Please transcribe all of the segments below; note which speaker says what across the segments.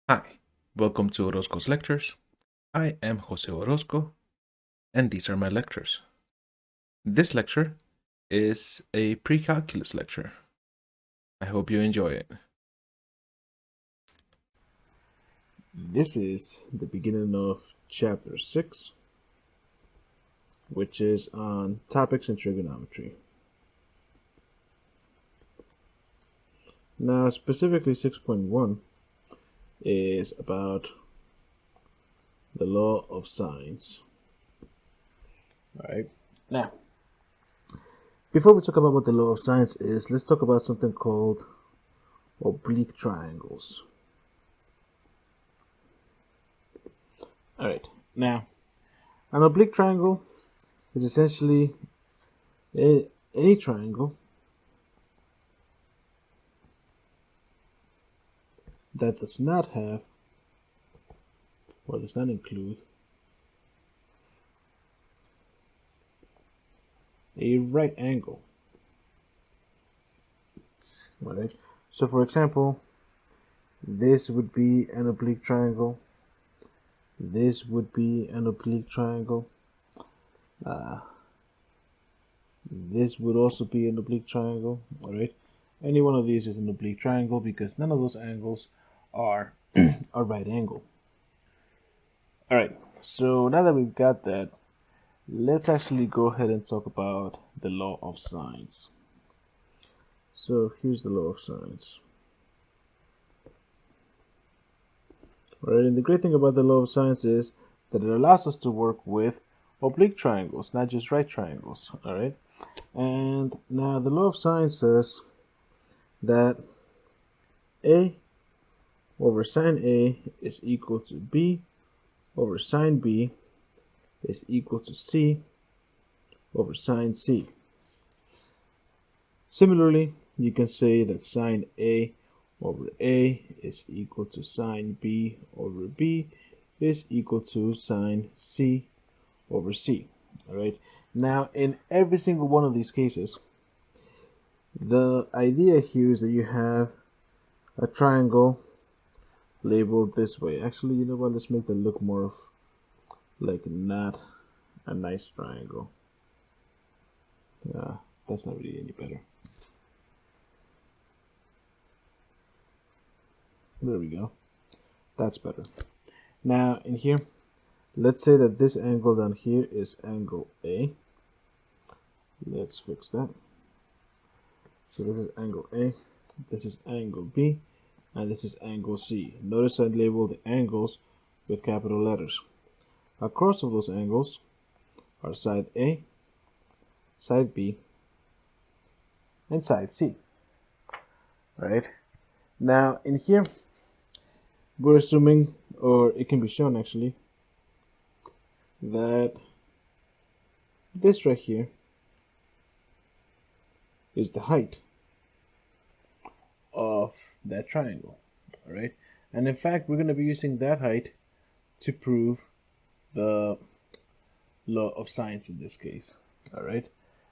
Speaker 1: Hi, welcome to Orozco's Lectures. I am Jose Orozco, and these are my lectures. This lecture is a pre-calculus lecture. I hope you enjoy it.
Speaker 2: This is the beginning of chapter 6, which is on topics in trigonometry. Now, specifically 6.1 is about the law of sines. Alright, now, before we talk about what the law of sines is, let's talk about something called oblique triangles. Alright, now, an oblique triangle is essentially any triangle that does not have or does not include a right angle. Alright, so for example, this would be an oblique triangle. This would be an oblique triangle. This would also be an oblique triangle. Alright, any one of these is an oblique triangle because none of those angles are a right angle. Alright, so now that we've got that, let's actually go ahead and talk about the law of sines. So here's the law of sines. Alright, and the great thing about the law of sines is that it allows us to work with oblique triangles, not just right triangles. Alright, and now the law of sines says that A over sine A is equal to B over sine B is equal to C over sine C. Similarly, you can say that sine A over A is equal to sine B over B is equal to sine C over C. Alright, now in every single one of these cases, the idea here is that you have a triangle labeled this way. Actually, you know what, let's make that look more like not a nice triangle. That's not really any better. There we go. That's better. Now in here, let's say that this angle down here is angle A. Let's fix that. So this is angle A, this is angle B, and this is angle C. Notice I labeled the angles with capital letters. Across of those angles are side A, side B, and side C. Right? Now in here, we're assuming, or it can be shown actually, that this right here is the height of that triangle. Alright? And in fact, we're going to be using that height to prove the law of sines in this case. Alright?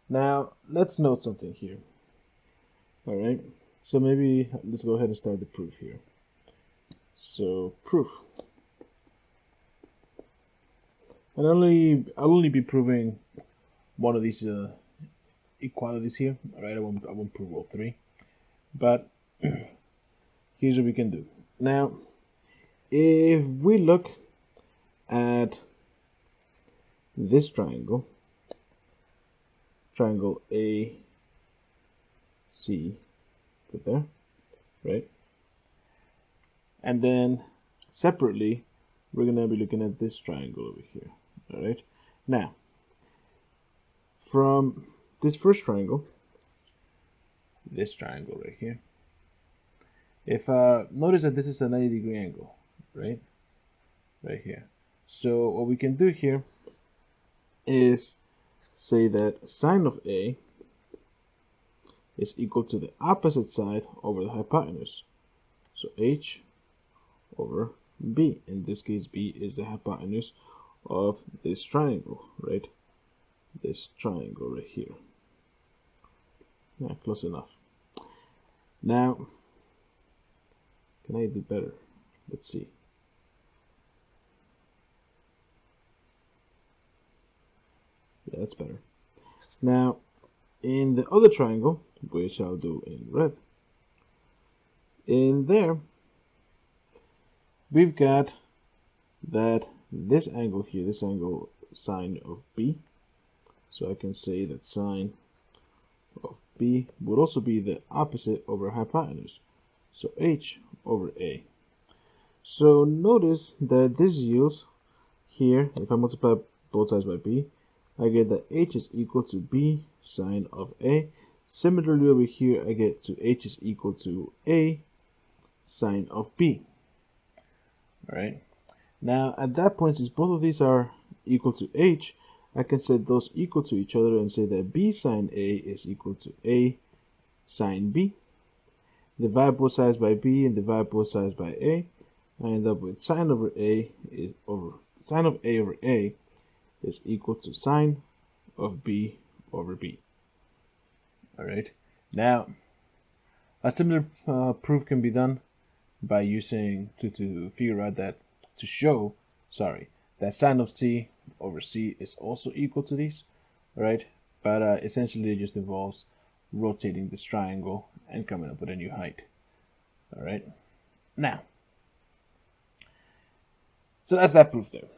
Speaker 2: Now, let's note something here. Alright? So maybe let's go ahead and start the proof here. So, proof. And I'll only be proving one of these equalities here. Alright, I won't prove all three. But here's what we can do. Now, if we look at this triangle, triangle A, C, put there, right? And then separately, we're going to be looking at this triangle over here, all right? Now, from this first triangle, this triangle right here, if notice that this is a 90-degree angle, right? Right here. So what we can do here is say that sine of A is equal to the opposite side over the hypotenuse. So H over B. In this case, B is the hypotenuse of this triangle, right? This triangle right here. Yeah, close enough. Now, can I do better? Let's see. Yeah, that's better. Now, in the other triangle, which I'll do in red, in there, we've got that this angle here, this angle sine of B, so I can say that sine of B would also be the opposite over hypotenuse, so H over A. So notice that this yields here, if I multiply both sides by B, I get that H is equal to B sine of A. Similarly over here, I get to H is equal to A sine of B. Alright. Now at that point, since both of these are equal to H, I can set those equal to each other and say that B sine A is equal to A sine B. Divide both sides by B and divide both sides by A. I end up with sine of A over A is equal to sine of B over B. Alright, now a similar proof can be done by using to figure out that that sine of C over C is also equal to these. Alright, but essentially it just involves rotating this triangle and coming up with a new height. Alright, now, so that's that proof there.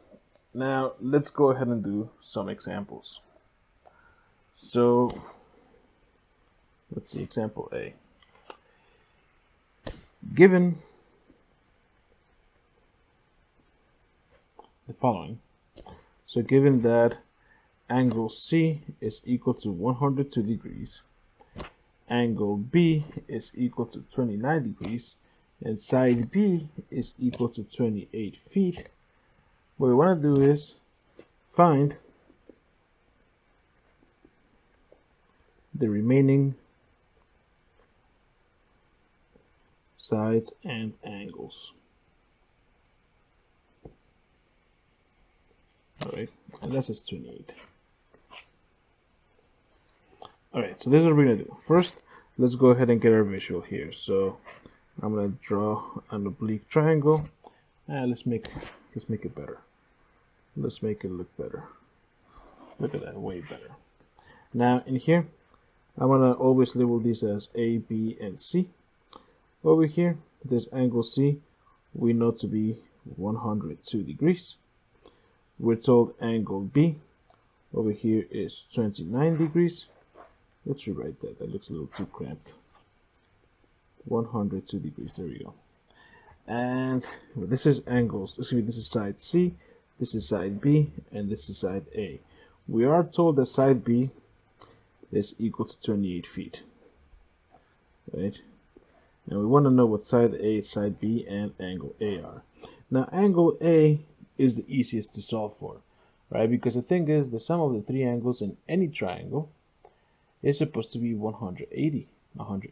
Speaker 2: Now, let's go ahead and do some examples. So, let's see, example A. Given the following, so given that angle C is equal to 102 degrees, angle B is equal to 29 degrees, and side B is equal to 28 feet, what we want to do is find the remaining sides and angles. Alright, and that's just 28. Alright, so this is what we're going to do. First, let's go ahead and get our visual here. So I'm going to draw an oblique triangle, and let's make it better. Let's make it look better. Look at that, way better. Now in here, I want to always label these as A, B, and C. Over here, this angle C, we know to be 102 degrees. We're told angle B over here is 29 degrees. Let's rewrite that. That looks a little too cramped. 102 degrees. There we go. And this is this is side C, this is side B, and this is side A. We are told that side B is equal to 28 feet. Right? And we want to know what side A, side B, and angle A are. Now, angle A is the easiest to solve for, right? Because the thing is, the sum of the three angles in any triangle is supposed to be 180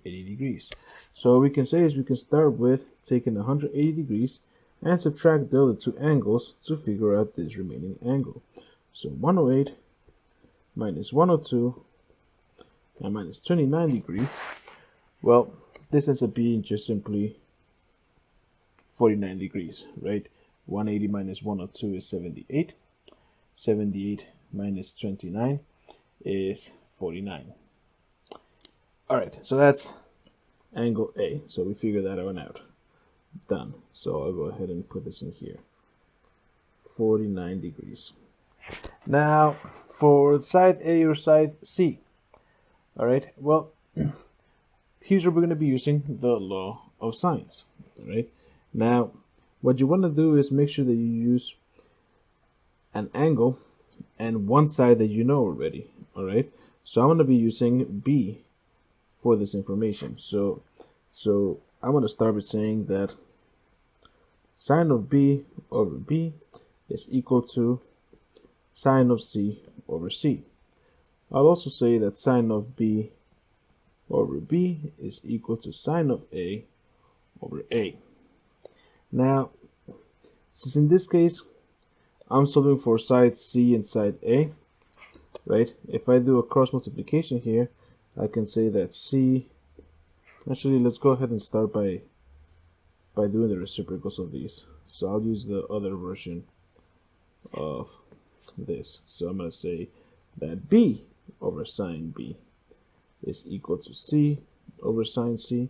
Speaker 2: degrees. So what we can say is we can start with taking 180 degrees and subtract the other two angles to figure out this remaining angle. So 108 minus 102 and minus 29 degrees. Well, this ends up being just simply 49 degrees, right? 180 minus 102 is 78. 78 minus 29 is 49. Alright, so that's angle A. So we figured that one out. Done. So I'll go ahead and put this in here. 49 degrees. Now, for side A or side C. Alright, well, here's where we're going to be using the law of sines. Alright, now, what you want to do is make sure that you use an angle and one side that you know already. Alright, so I'm going to be using B for this information. So I'm going to start with saying that sine of B over B is equal to sine of C over C. I'll also say that sine of B over B is equal to sine of A over A. Now, since in this case I'm solving for side C and side A, right? If I do a cross multiplication here, I can say that C, actually let's go ahead and start by by doing the reciprocals of these. So I'll use the other version of this. So I'm going to say that b over sine b is equal to c over sine c,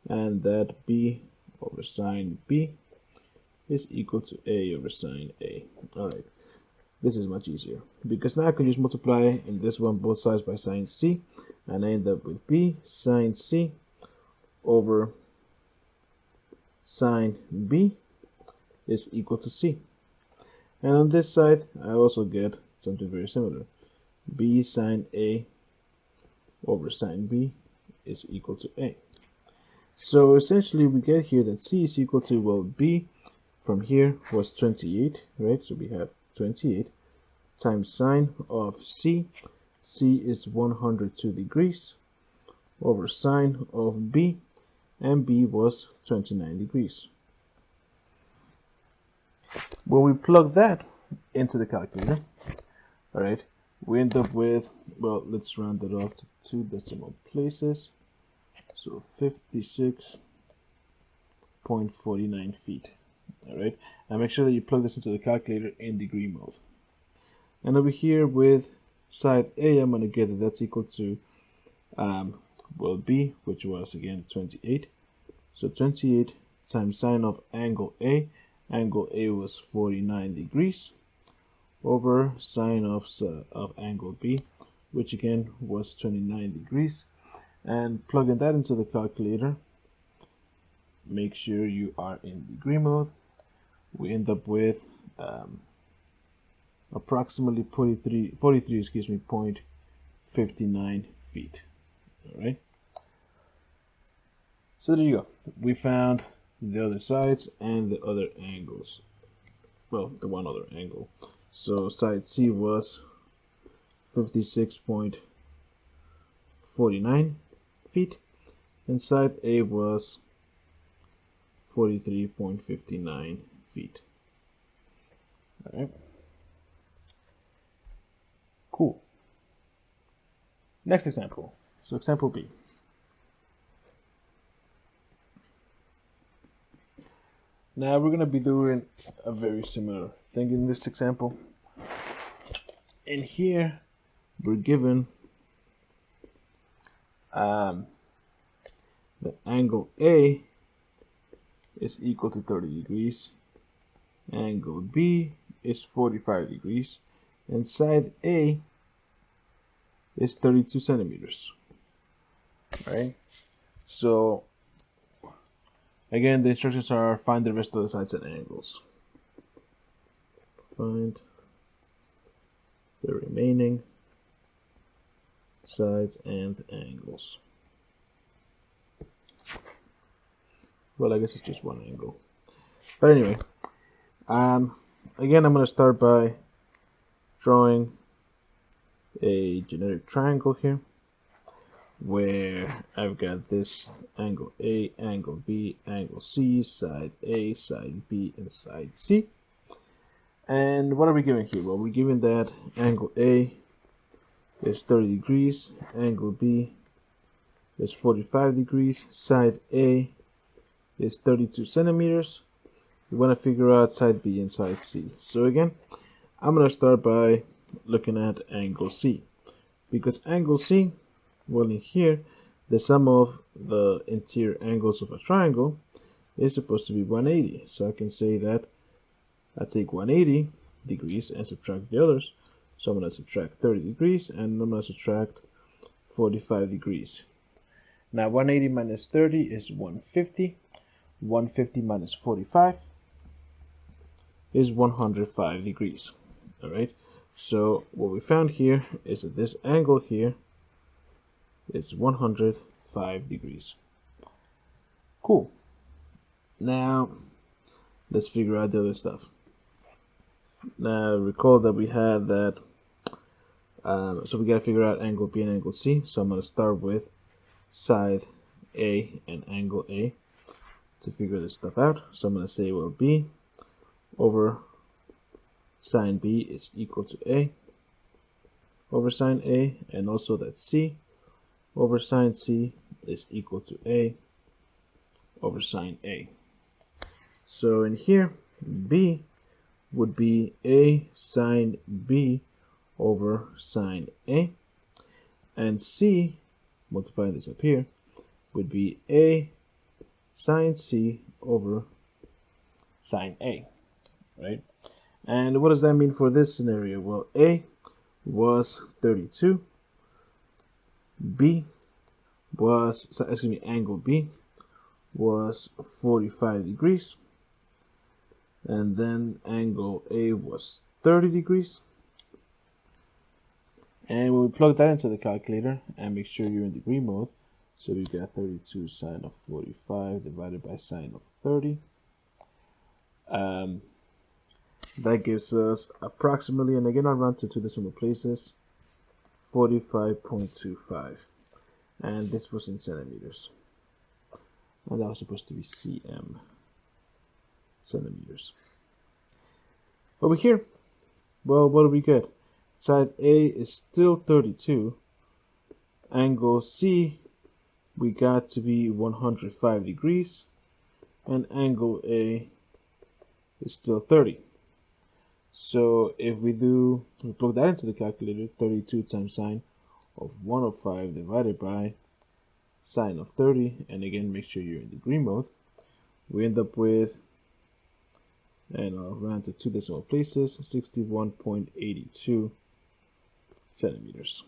Speaker 2: and that b over sine b is equal to a over sine a. Alright, this is much easier because now I can just multiply in this one both sides by sine c, and I end up with b sine c over sine b is equal to c. And on this side, I also get something very similar. B sine A over sine B is equal to A. So essentially, we get here that C is equal to, well, B from here was 28, right? So we have 28 times sine of C. C is 102 degrees over sine of B, and B was 29 degrees. When we plug that into the calculator, all right, we end up with, well, let's round it off to 2 decimal places. So 56.49 feet. All right, and make sure that you plug this into the calculator in degree mode. And over here with side A, I'm going to get that that's equal to, well, B, which was again 28. So 28 times sine of angle A. Angle A was 49 degrees over sine of angle B, which again was 29 degrees. And plugging that into the calculator, make sure you are in degree mode. We end up with approximately 0.59 feet. All right. So there you go. We found the other sides and the other angles. Well, the one other angle. So side C was 56.49 feet, and side A was 43.59 feet. All right. Cool. Next example. So example B. Now we're going to be doing a very similar thing in this example. In here, we're given that angle A is equal to 30 degrees, angle B is 45 degrees, and side A is 32 centimeters. Right? So again, the instructions are find the rest of the sides and angles. Find the remaining sides and angles. Well, I guess it's just one angle. But anyway, again, I'm going to start by drawing a generic triangle here, where I've got this angle A, angle B, angle C, side A, side B, and side C. And what are we given here? Well, we're given that angle A is 30 degrees, angle B is 45 degrees, side A is 32 centimeters. We want to figure out side B and side C. So again, I'm going to start by looking at angle C, because angle C, well, in here, the sum of the interior angles of a triangle is supposed to be 180. So I can say that I take 180 degrees and subtract the others. So I'm going to subtract 30 degrees and I'm going to subtract 45 degrees. Now 180 minus 30 is 150. 150 minus 45 is 105 degrees. All right. So what we found here is that this angle here is 105 degrees. Cool. Now let's figure out the other stuff. Now recall that we had that, so we got to figure out angle B and angle C. So I'm going to start with side A and angle A to figure this stuff out. So I'm going to say, well, B over sine B is equal to A over sine A, and also that C over sine C is equal to A over sine A. So in here, B would be A sine B over sine A, and C, multiplying this up here, would be A sine C over sine A, right? And what does that mean for this scenario? Well, A was 32, B was, angle B was 45 degrees, and then angle A was 30 degrees. And when we plug that into the calculator and make sure you're in degree mode, so we got 32 sine of 45 divided by sine of 30. That gives us approximately, and again I'll round to two decimal places, 45.25. And this was in centimeters. And that was supposed to be cm, centimeters. Over here, well, what do we get? Side A is still 32. Angle C we got to be 105 degrees. And angle A is still 30. So if we plug that into the calculator, 32 times sine of 105 divided by sine of 30, and again make sure you're in degree mode, we end up with, and I'll round to two decimal places, 61.82 centimeters.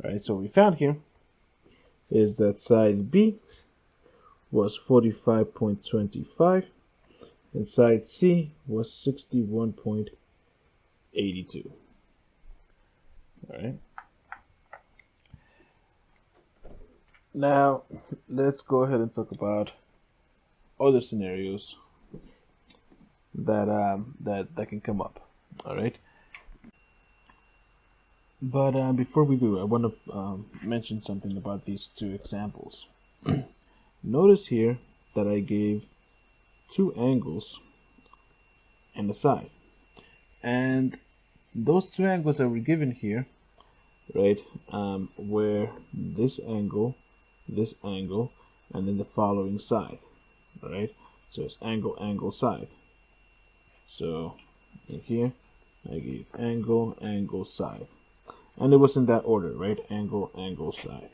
Speaker 2: Alright, so what we found here is that side B was 45.25 and side C was 61.82. Alright. Now, let's go ahead and talk about other scenarios that can come up. All right. But before we do, I want to mention something about these two examples. Notice here that I gave two angles and a side, and those two angles that were given here, right, were this angle, and then the following side. All right, so it's angle, angle, side. So in here, I gave angle, angle, side. And it was in that order, right? Angle, angle, side.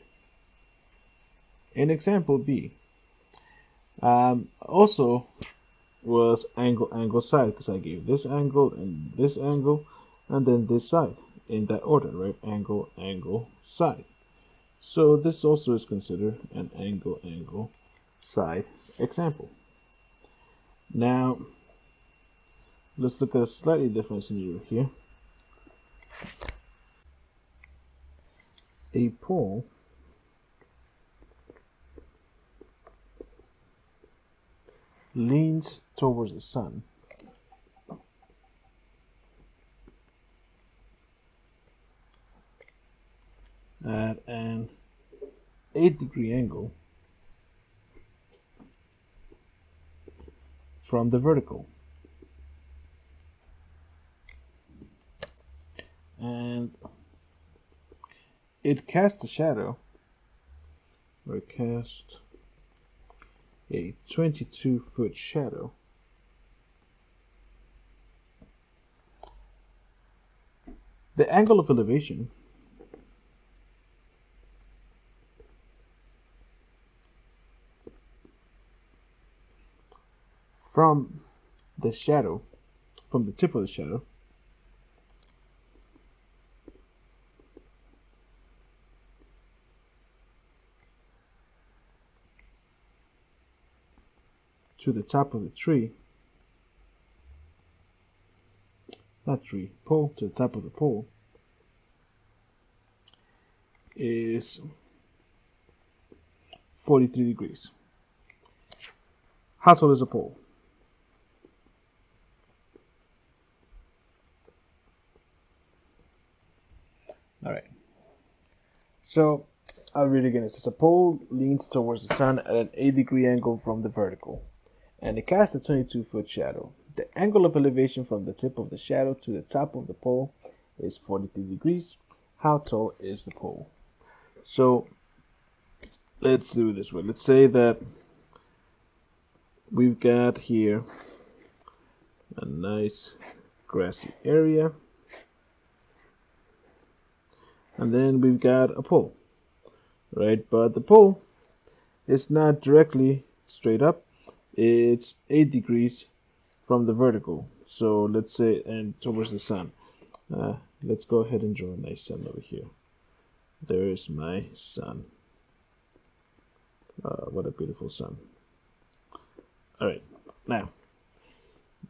Speaker 2: In example B, also was angle, angle, side, because I gave this angle, and then this side, in that order, right? Angle, angle, side. So this also is considered an angle, angle, side example. Now, let's look at a slightly different scenario here. A pole leans towards the sun at an 8-degree angle from the vertical, and it casts a shadow, or it cast a 22-foot shadow the angle of elevation from the shadow, from the tip of the shadow, to the top of the tree, not tree, pole, to the top of the pole, is 43 degrees. How tall is a pole? All right. So I'll read again. It says a pole leans towards the sun at an 8-degree angle from the vertical, and it casts a 22-foot shadow. The angle of elevation from the tip of the shadow to the top of the pole is 43 degrees. How tall is the pole? So let's do it this way. Let's say that we've got here a nice grassy area, and then we've got a pole, right? But the pole is not directly straight up, it's 8 degrees from the vertical. So let's say, and towards the sun. Let's go ahead and draw a nice sun over here. There's my sun. What a beautiful sun. Alright, now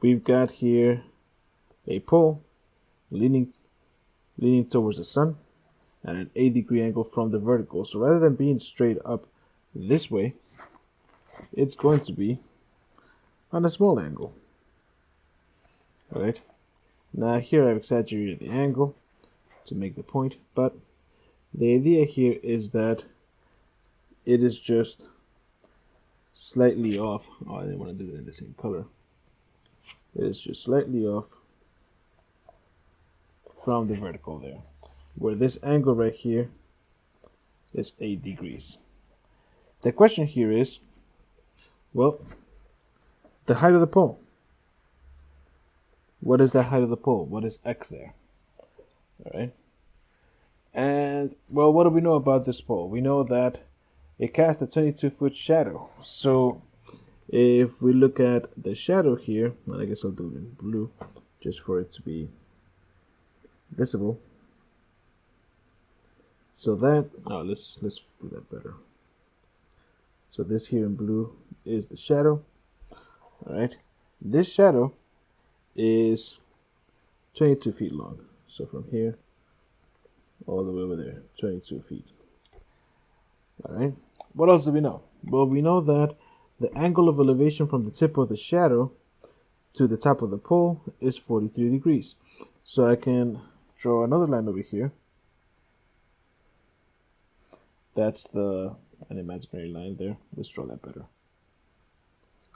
Speaker 2: we've got here a pole leaning towards the sun at an 8-degree angle from the vertical. So rather than being straight up this way, it's going to be on a small angle. Alright, now here I've exaggerated the angle to make the point, but the idea here is that it is just slightly off. Oh, I didn't want to do it in the same color. It is just slightly off from the vertical there, where this angle right here is 8 degrees. The question here is, well, the height of the pole. What is the height of the pole? What is x there? Alright. And, well, what do we know about this pole? We know that it casts a 22-foot shadow. So, if we look at the shadow here, well, I guess I'll do it in blue, just for it to be visible. So that, oh, let's do that better. So this here in blue is the shadow. Alright. This shadow is 22 feet long. So from here all the way over there, 22 feet. Alright. What else do we know? Well, we know that the angle of elevation from the tip of the shadow to the top of the pole is 43 degrees. So I can draw another line over here. That's an imaginary line there. Let's draw that better.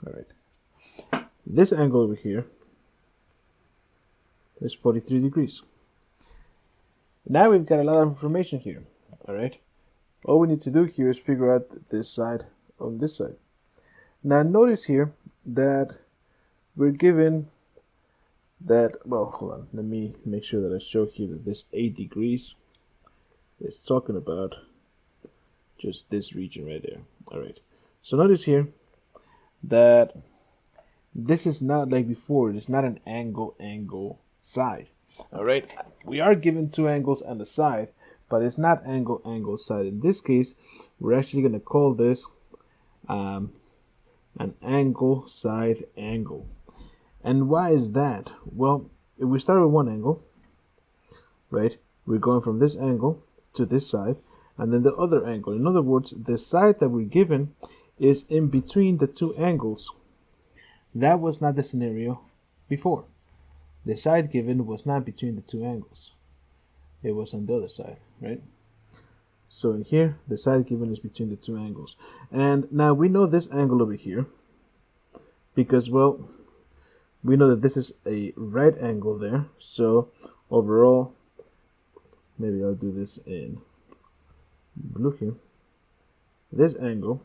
Speaker 2: Alright. This angle over here is 43 degrees. Now we've got a lot of information here. Alright. All we need to do here is figure out this side on this side. Now notice here that we're given that, well, hold on, let me make sure that I show here that this 8 degrees is talking about just this region right there. Alright, so notice here that this is not like before. It's not an angle side. Alright, we are given two angles on the side, but it's not angle side. In this case, we're actually going to call this an angle side angle. And why is that? Well, if we start with one angle, right, we're going from this angle to this side, and then the other angle. In other words, the side that we're given is in between the two angles. That was not the scenario before. The side given was not between the two angles. It was on the other side, right? So in here, the side given is between the two angles. And now we know this angle over here because, well, we know that this is a right angle there. So overall, maybe I'll do this in blue here. This angle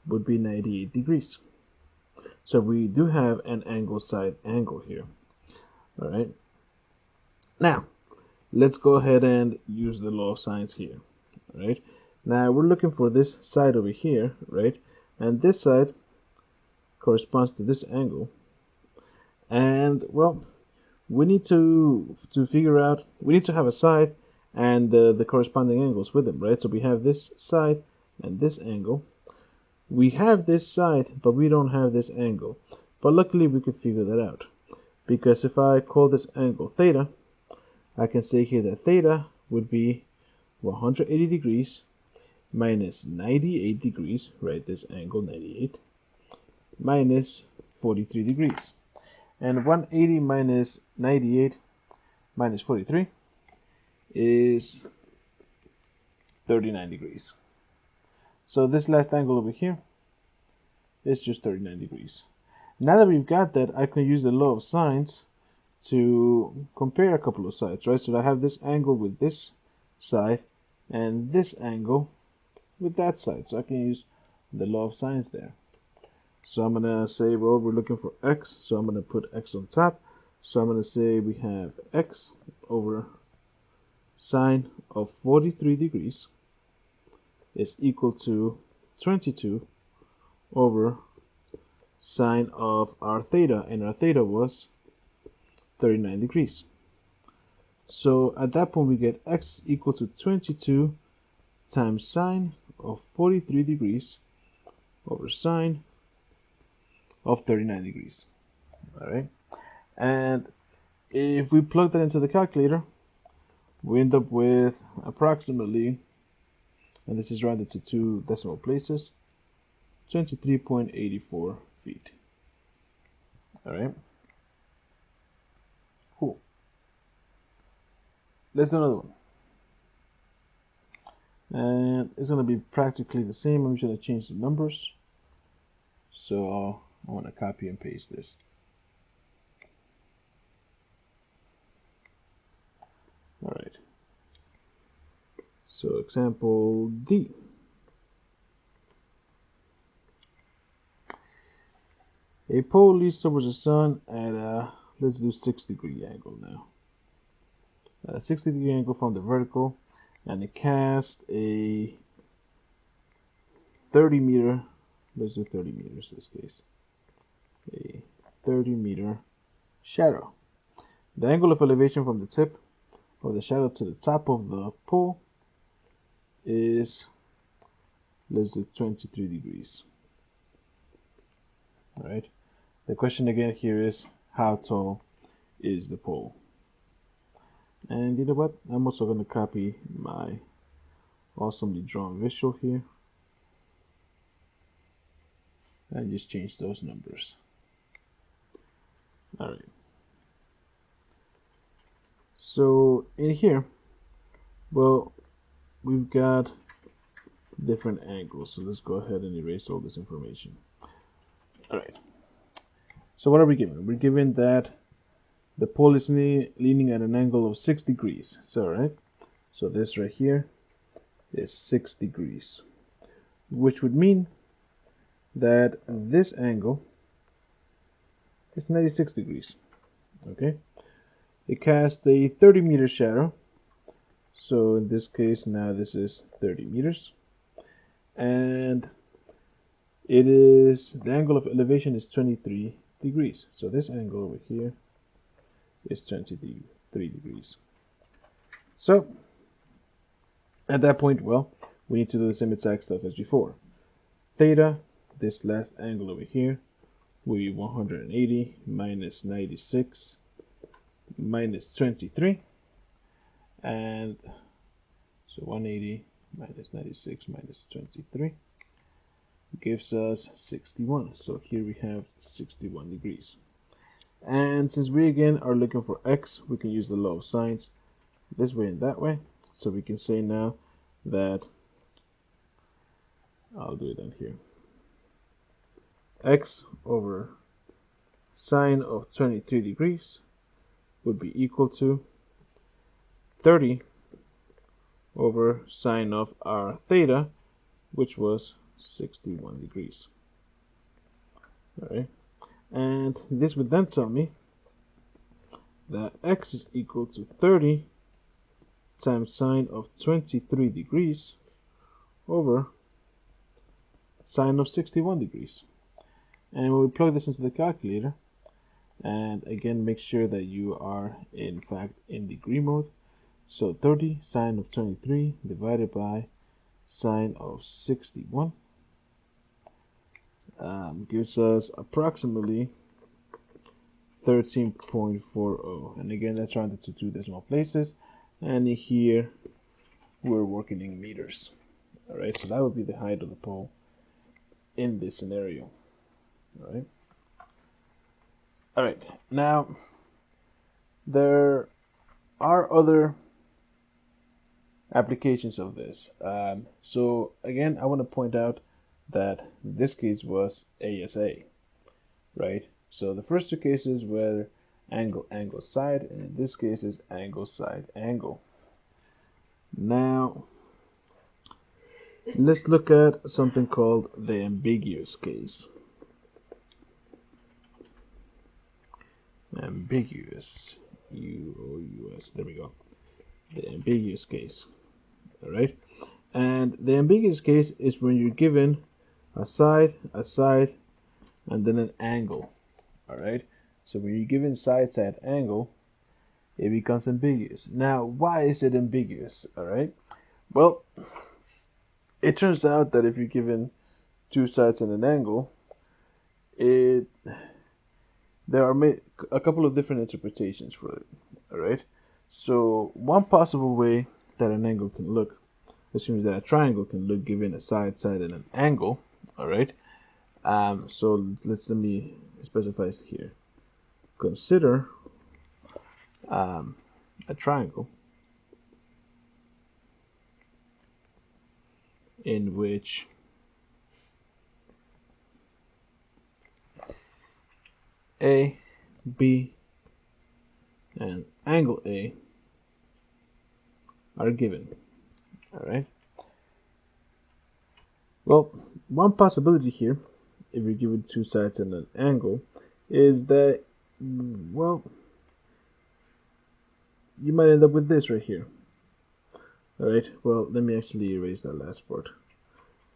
Speaker 2: would be 98 degrees. So we do have an angle side angle here. All right. Now, let's go ahead and use the law of sines here. All right. Now we're looking for this side over here, right? And this side corresponds to this angle. And, well, we need to figure out, we need to have a side and the corresponding angles with them, right? So we have this side and this angle. We have this side, but we don't have this angle. But luckily we could figure that out. Because if I call this angle theta, I can say here that theta would be 180 degrees minus 98 degrees, right? This angle 98 minus 43 degrees. And 180 minus 98 minus 43 is 39 degrees. So this last angle over here is just 39 degrees. Now that we've got that, I can use the law of sines to compare a couple of sides, right? So I have this angle with this side and this angle with that side. So I can use the law of sines there. So I'm gonna say, well, we're looking for x, so I'm gonna put x on top. So I'm gonna say we have x over sine of 43 degrees is equal to 22 over sine of our theta, and our theta was 39 degrees. So at that point we get x equal to 22 times sine of 43 degrees over sine of 39 degrees. Alright, and if we plug that into the calculator, we end up with approximately, and this is rounded to 2 decimal places, 23.84 feet. Alright, cool. Let's do another one. And it's going to be practically the same. I'm just going to change the numbers. So I want to copy and paste this. Alright. So example D. A pole leads towards the sun at a, let's do 6-degree angle now. At a 60-degree angle from the vertical, and it casts a 30 meter, let's do 30 meters in this case, a 30 meter shadow. The angle of elevation from the tip of the shadow to the top of the pole is, let's do 23 degrees. Alright, the question again here is, how tall is the pole? And you know what, I'm also going to copy my awesomely drawn visual here and just change those numbers. Alright, so in here, well, we've got different angles, so let's go ahead and erase all this information. Alright, so what are we given? We're given that the pole is leaning at an angle of 6 degrees. So, right, so this right here is 6 degrees, which would mean that this angle is 96 degrees. Okay, it casts a 30 meter shadow, so in this case now this is 30 meters, and it is, the angle of elevation is 23 degrees, so this angle over here is 23 degrees. So at that point, well, we need to do the same exact stuff as before. Theta, this last angle over here, will be 180 minus 96 minus 23, and so 180 minus 96 minus 23 gives us 61. So here we have 61 degrees. And since we again are looking for x, we can use the law of sines this way and that way. So we can say now that, I'll do it down here, x over sine of 23 degrees would be equal to 30 over sine of our theta, which was 61 degrees. Alright, and this would then tell me that x is equal to 30 times sine of 23 degrees over sine of 61 degrees. And when we plug this into the calculator, and again make sure that you are in fact in degree mode, so 30 sine of 23 divided by sine of 61 gives us approximately 13.40, and again that's rounded to 2 decimal places, and here we're working in meters. Alright, so that would be the height of the pole in this scenario. Alright, now there are other applications of this. So again, I want to point out that this case was ASA, right? So the first two cases were angle, angle, side, and in this case is angle, side, angle. Now, let's look at something called the ambiguous case. ambiguous, U-O-U-S, there we go, the ambiguous case, all right? And the ambiguous case is when you're given a side, and then an angle, all right? So when you're given side, angle, it becomes ambiguous. Now, why is it ambiguous, all right? Well, it turns out that if you're given two sides and an angle, there are a couple of different interpretations for it, all right? So one possible way that an angle can look, assuming that a triangle can look given a side, and an angle, all right? So let me specify it here. Consider a triangle in which A, B, and angle A are given. All right. Well, one possibility here, if you're given two sides and an angle, is that, well, you might end up with this right here. All right. Well, let me actually erase that last part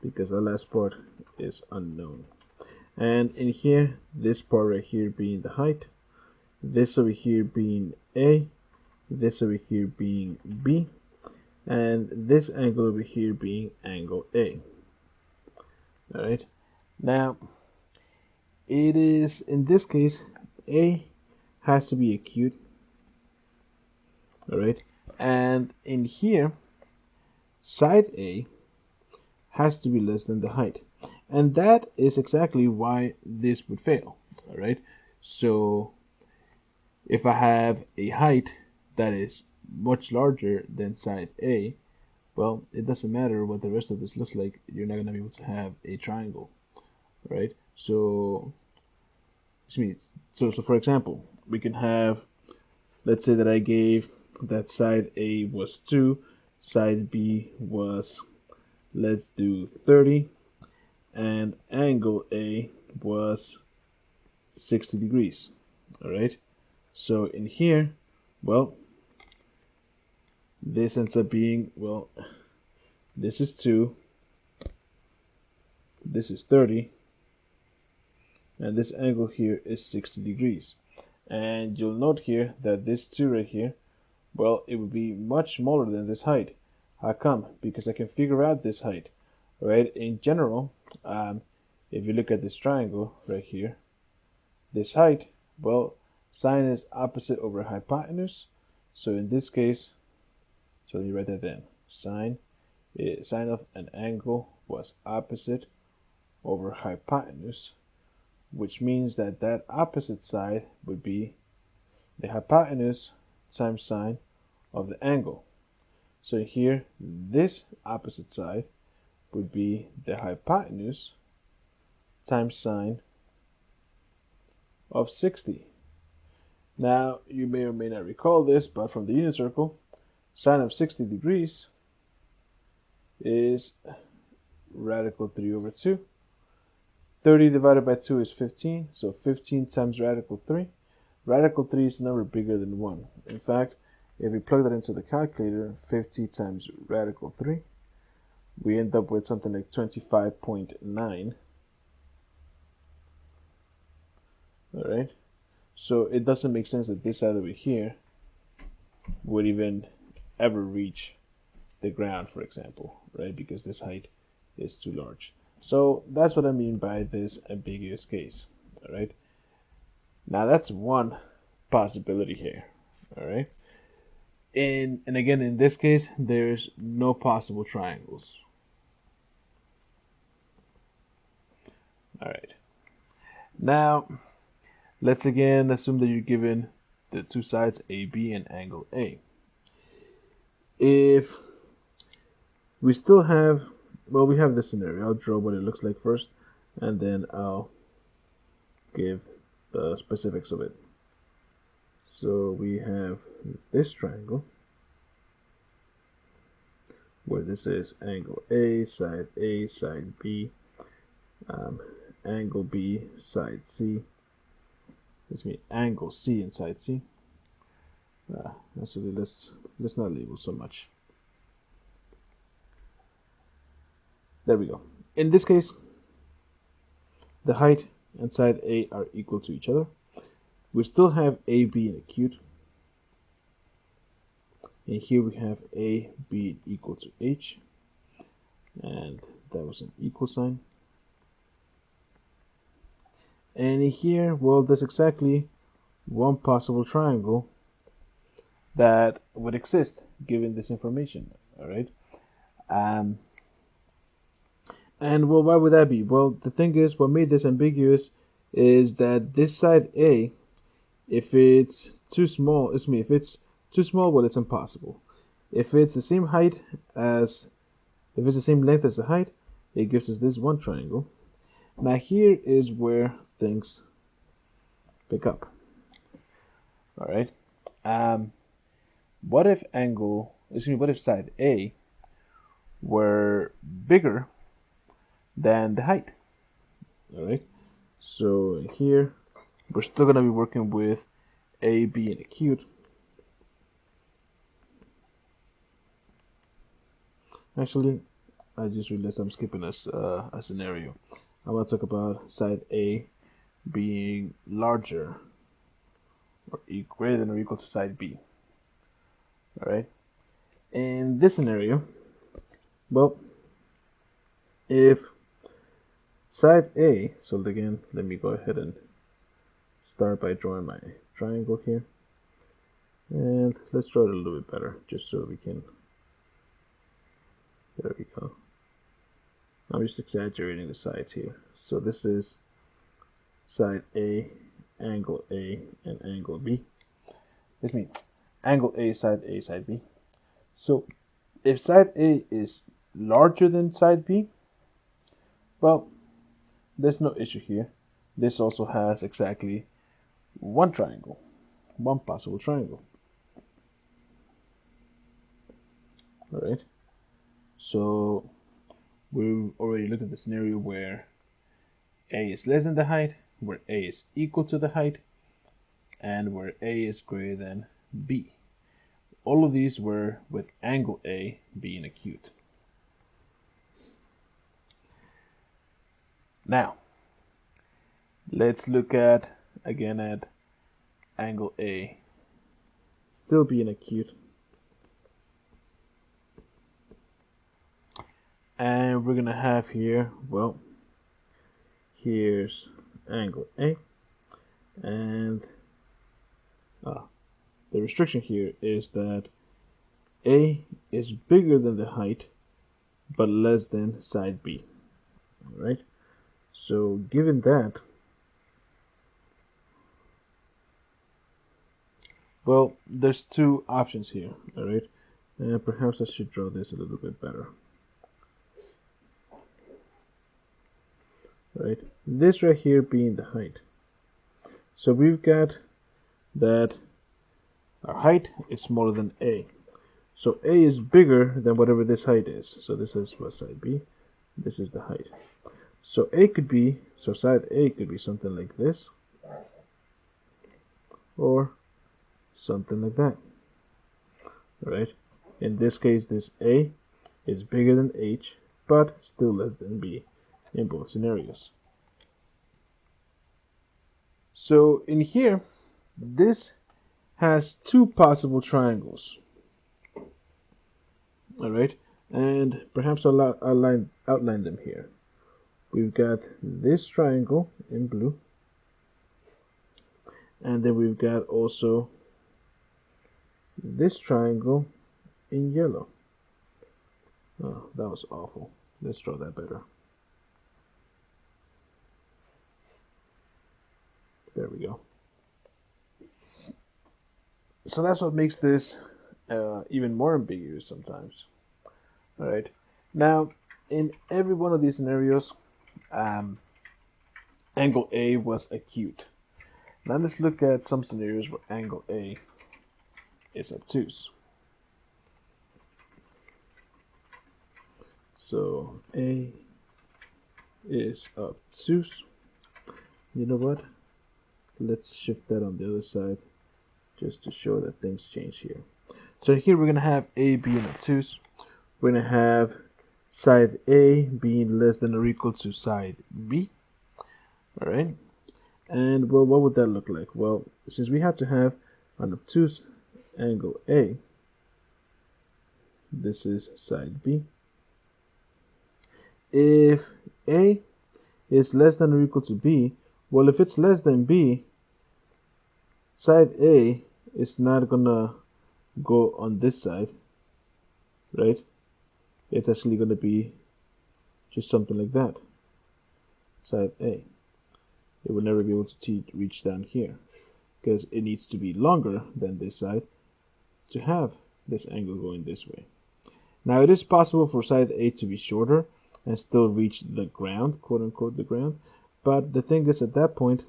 Speaker 2: because that last part is unknown. And in here, this part right here being the height, this over here being A, this over here being B, and this angle over here being angle A. All right. Now, it is, in this case, A has to be acute. All right. And in here, side A has to be less than the height. And that is exactly why this would fail. All right. So if I have a height that is much larger than side A, well, it doesn't matter what the rest of this looks like. You're not going to be able to have a triangle, right? So for example, we can have, let's say that I gave that side A was 2, side B was, let's do 30, and angle A was 60 degrees, all right? So in here, well, this ends up being, well, this is 2, this is 30, and this angle here is 60 degrees. And you'll note here that this 2 right here, well, it would be much smaller than this height. How come? Because I can figure out this height, right? In general, if you look at this triangle right here, this height, well, sine is opposite over hypotenuse. So in this case, so let me write that down. Sine of an angle was opposite over hypotenuse, which means that that opposite side would be the hypotenuse times sine of the angle. So here, this opposite side would be the hypotenuse times sine of 60. Now, you may or may not recall this, but from the unit circle, sine of 60 degrees is radical 3 over 2. 30 divided by 2 is 15, so 15 times radical 3. Radical 3 is a number bigger than 1. In fact, if we plug that into the calculator, 50 times radical 3, we end up with something like 25.9. All right. So it doesn't make sense that this side over here would even ever reach the ground, for example, right? Because this height is too large. So that's what I mean by this ambiguous case, all right? Now that's one possibility here, all right? And again, in this case, there's no possible triangles. All right. Now, let's again assume that you're given the two sides AB and angle A. If we still have, well, we have this scenario. I'll draw what it looks like first, and then I'll give the specifics of it. So we have this triangle, where this is angle A, side B, angle B, side C. This means angle C and side C. Actually, let's not label so much. There we go. In this case, the height and side A are equal to each other. We still have AB in acute. And here we have A being equal to H. And that was an equal sign. And in here, well, there's exactly one possible triangle that would exist given this information. All right. And well, why would that be? Well, the thing is, what made this ambiguous is that this side A, if it's too small, if it's too small, well, it's impossible. If it's the same height as, if it's the same length as the height, it gives us this one triangle. Now here is where things pick up. All right. What if what if side A were bigger than the height? All right. So here we're still gonna be working with A, B, and acute. Actually, I just realized I'm skipping a scenario. I want to talk about side A being larger or greater than or equal to side B. All right. In this scenario, well, if side A, so again, let me go ahead and start by drawing my triangle here. And let's draw it a little bit better, just so we can, there we go. I'm just exaggerating the sides here. So this is side A, angle A, and angle B. This means angle A, side B. So if side A is larger than side B, well, there's no issue here. This also has exactly one triangle, one possible triangle. All right. So we've already looked at the scenario where A is less than the height, where A is equal to the height, and where A is greater than B. All of these were with angle A being acute. Now, let's look at angle A still being acute. And we're going to have here, well, here's angle A. And the restriction here is that A is bigger than the height, but less than side B. All right. So given that, well, there's two options here. All right. And perhaps I should draw this a little bit better. Right, this right here being the height. So we've got that our height is smaller than A. So A is bigger than whatever this height is. So this is what side B, this is the height. So side A could be something like this, or something like that. All right. In this case, this A is bigger than H, but still less than B in both scenarios. So in here, this has two possible triangles. All right, and perhaps I'll outline them here. We've got this triangle in blue, and then we've got also this triangle in yellow. Oh, that was awful. Let's draw that better. There we go. So that's what makes this even more ambiguous sometimes. All right. Now, in every one of these scenarios, angle A was acute. Now let's look at some scenarios where angle A is obtuse. So A is obtuse. You know what? Let's shift that on the other side just to show that things change here. So here we're going to have A being obtuse. We're going to have side A being less than or equal to side B. All right. And well, what would that look like? Well, since we have to have an obtuse angle A, this is side B. If A is less than or equal to B, well, if it's less than B, side A is not gonna go on this side, right? It's actually gonna be just something like that, side A. It will never be able to reach down here because it needs to be longer than this side to have this angle going this way. Now it is possible for side A to be shorter and still reach the ground, quote unquote the ground, but the thing is at that point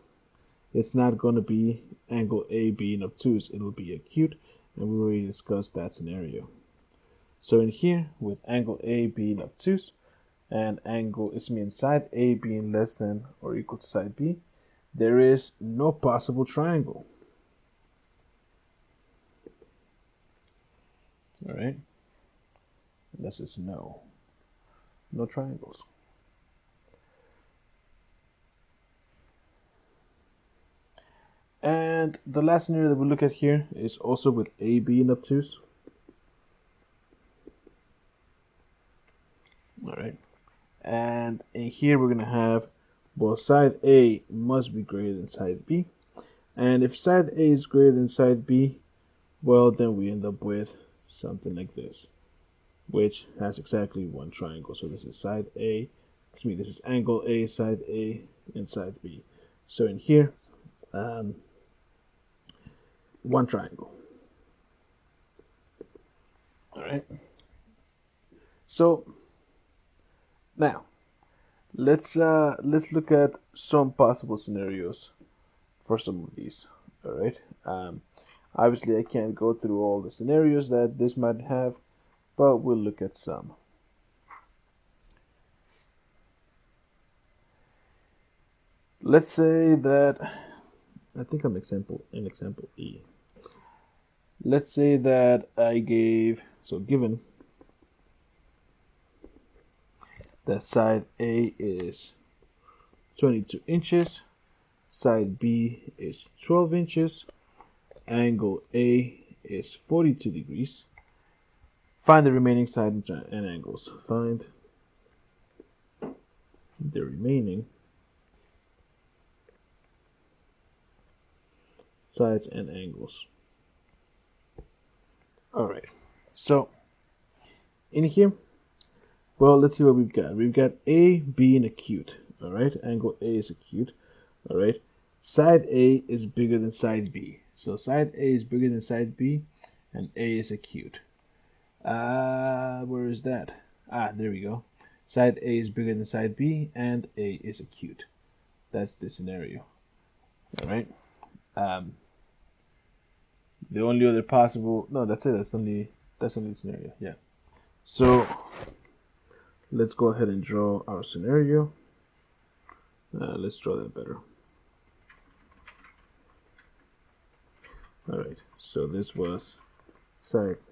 Speaker 2: it's not going to be angle A being obtuse, it will be acute, and we already discussed that scenario. So in here, with angle A being obtuse and side A being less than or equal to side B, there is no possible triangle. All right, this is no triangles. And the last scenario that we look at here is also with A being obtuse. All right, and in here we're gonna have, well, side A must be greater than side B, and if side A is greater than side B, well, then we end up with something like this, which has exactly one triangle. So this is side A, this is angle A, side A, and side B. So in here, one triangle. All right. So now let's look at some possible scenarios for some of these. All right. Obviously, I can't go through all the scenarios that this might have, but we'll look at some. Let's say that, I think I'm in example E. Let's say that given that side A is 22 inches, side B is 12 inches, angle A is 42 degrees. Find the remaining side and angles. Find the remaining sides and angles. All right, so in here, well, let's see what we've got. We've got A being acute. All right, angle A is acute. All right, side A is bigger than side B. So side A is bigger than side B, and A is acute. Where is that? There we go. Side A is bigger than side B, and A is acute. That's the scenario. All right. The only other possible, no, that's it. That's only the scenario. Yeah. So let's go ahead and draw our scenario. Let's draw that better. All right. So this was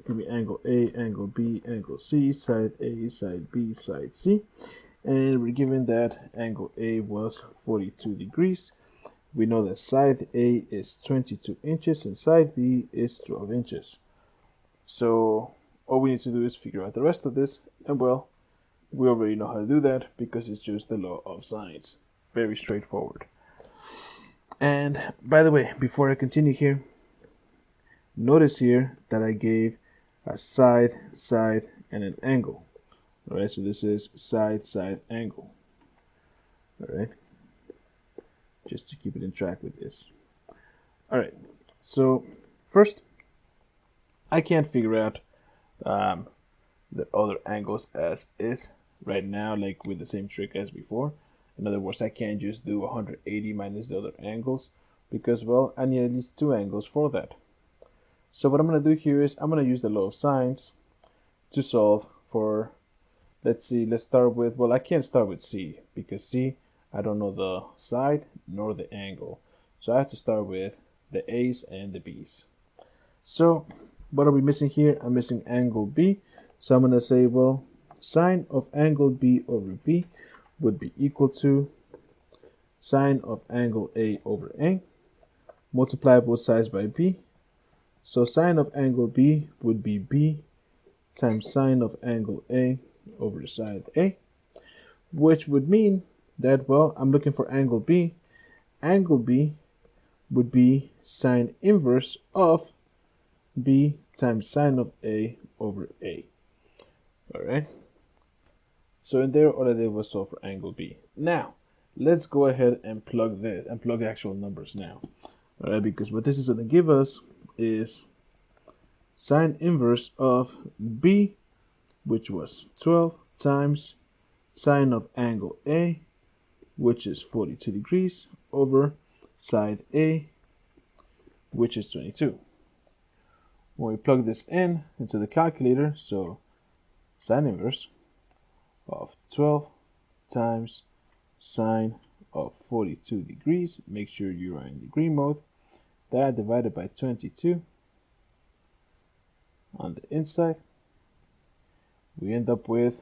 Speaker 2: give me angle A, angle B, angle C, side A, side B, side C, and we're given that angle A was 42 degrees. We know that side A is 22 inches and side B is 12 inches. So all we need to do is figure out the rest of this, and well, we already know how to do that because it's just the law of sines. Very straightforward. And by the way, before I continue here, notice here that I gave a side, and an angle. All right, so this is side, angle. All right, just to keep it in track with this. All right, so first, I can't figure out the other angles as is right now, like with the same trick as before. In other words, I can't just do 180 minus the other angles because, well, I need at least two angles for that. So what I'm going to do here is I'm going to use the law of sines to solve for, let's start with, well, I can't start with C because C, I don't know the side nor the angle. So I have to start with the A's and the B's. So what are we missing here? I'm missing angle B. So I'm going to say, well, sine of angle B over B would be equal to sine of angle A over A. Multiply both sides by B. So sine of angle B would be B times sine of angle A over the side A, which would mean that, well, I'm looking for angle B. Angle B would be sine inverse of B times sine of A over A. Alright? So in there, all I did was solve for angle B. Now, let's go ahead and plug the actual numbers now. Alright, because what this is going to give us is sine inverse of B, which was 12, times sine of angle A, which is 42 degrees, over side A, which is 22. When we plug this into the calculator, so sine inverse of 12 times sine of 42 degrees, make sure you are in degree mode, that divided by 22 on the inside, we end up with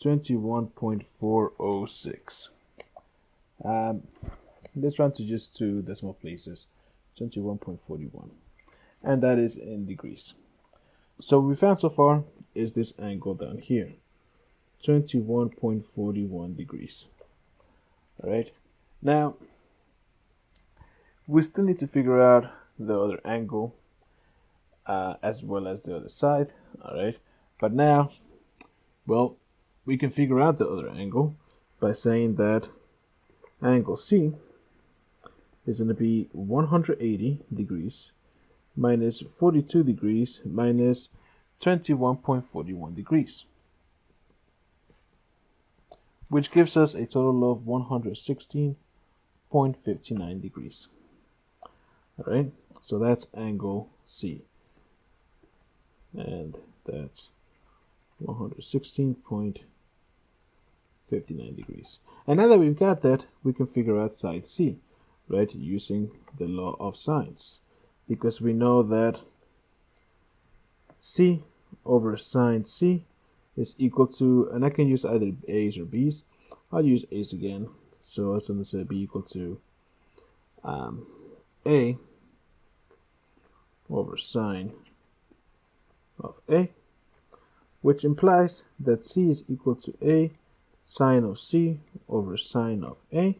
Speaker 2: 21.406. Let's round to just two decimal places, 21.41, and that is in degrees. So what we found so far is this angle down here, 21.41 degrees. All right, now we still need to figure out the other angle as well as the other side. All right, but now, well, we can figure out the other angle by saying that angle C is going to be 180 degrees minus 42 degrees minus 21.41 degrees, which gives us a total of 116.59 degrees. All right, so that's angle C, and that's 116.59 degrees. And now that we've got that, we can figure out side C, right, using the law of sines, because we know that C over sine C is equal to, and I can use either A's or B's. I'll use A's again, so it's going to be equal to A over sine of A, which implies that C is equal to A sine of C over sine of A.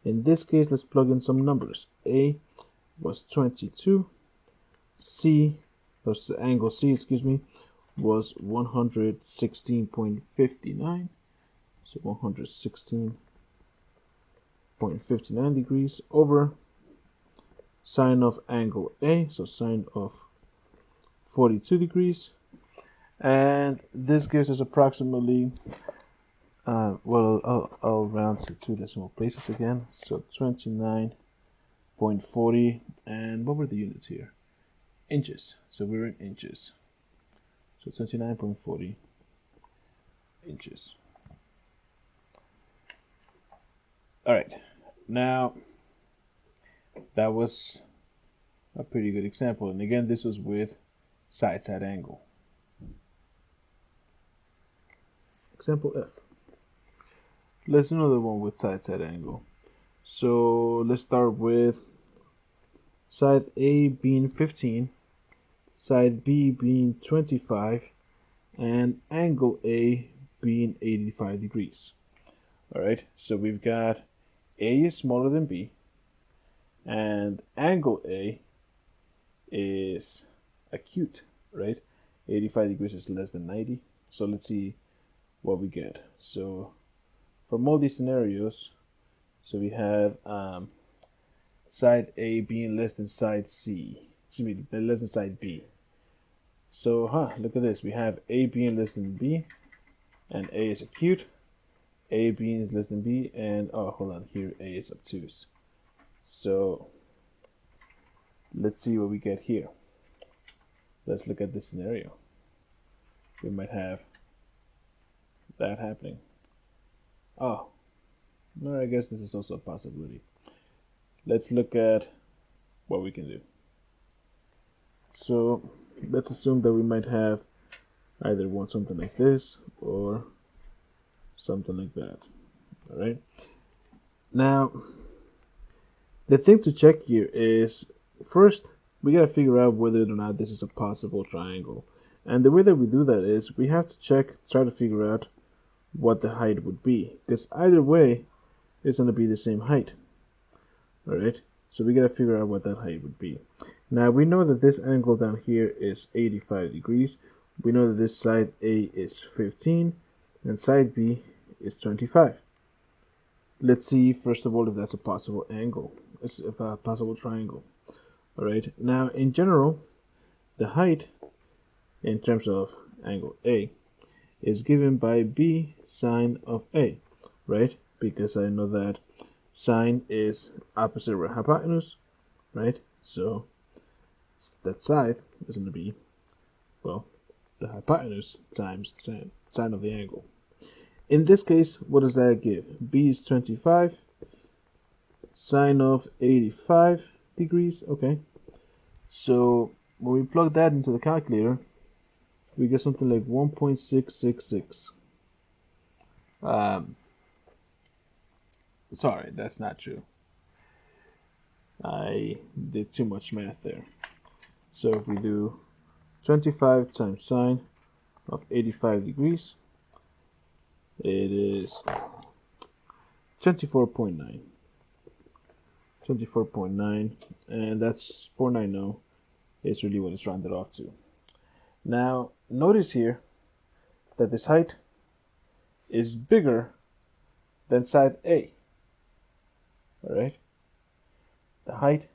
Speaker 2: In this case, let's plug in some numbers. A was 22, angle C, excuse me, was 116.59, so 116.59 degrees over sine of angle A, so sine of 42 degrees, and this gives us approximately, I'll round to two decimal places again, so 29.40, and what were the units here? Inches, so we're in inches, so 29.40 inches. All right, now that was a pretty good example, and again, this was with side-side angle. Example F. Let's do another one with side-side angle. So let's start with side A being 15, side B being 25, and angle A being 85 degrees. All right, so we've got A is smaller than B, and angle A is acute, right? 85 degrees is less than 90. So let's see what we get. So from all these scenarios, so we have side A being less than side C, excuse me, less than side B. So, look at this. We have A being less than B, and A is acute. A being less than B, and hold on, here A is obtuse. So let's see what we get here. Let's look at this scenario. We might have that happening. I guess this is also a possibility. let's look at what we can do. So let's assume that we might have either want something like this or something like that. All right. Now, the thing to check here is first we gotta figure out whether or not this is a possible triangle. And the way that we do that is we have to try to figure out what the height would be, because either way it's going to be the same height. All right, so we got to figure out what that height would be. Now we know that this angle down here is 85 degrees. We know that this side A is 15 and side B is 25. Let's see first of all if that's a possible angle, if a possible triangle. All right, now in general the height in terms of angle A is given by B sine of A, right? Because I know that sine is opposite over hypotenuse, right? So that side is going to be, well, the hypotenuse times sine of the angle. In this case, what does that give? B is 25, sine of 85 degrees, okay? So when we plug that into the calculator, we get something like 1.666. Sorry, that's not true. I did too much math there. So if we do 25 times sine of 85 degrees, it is 24.9. 24.9, and that's 490. It's really what it's rounded off to. Now, notice here that this height is bigger than side A. Alright? The height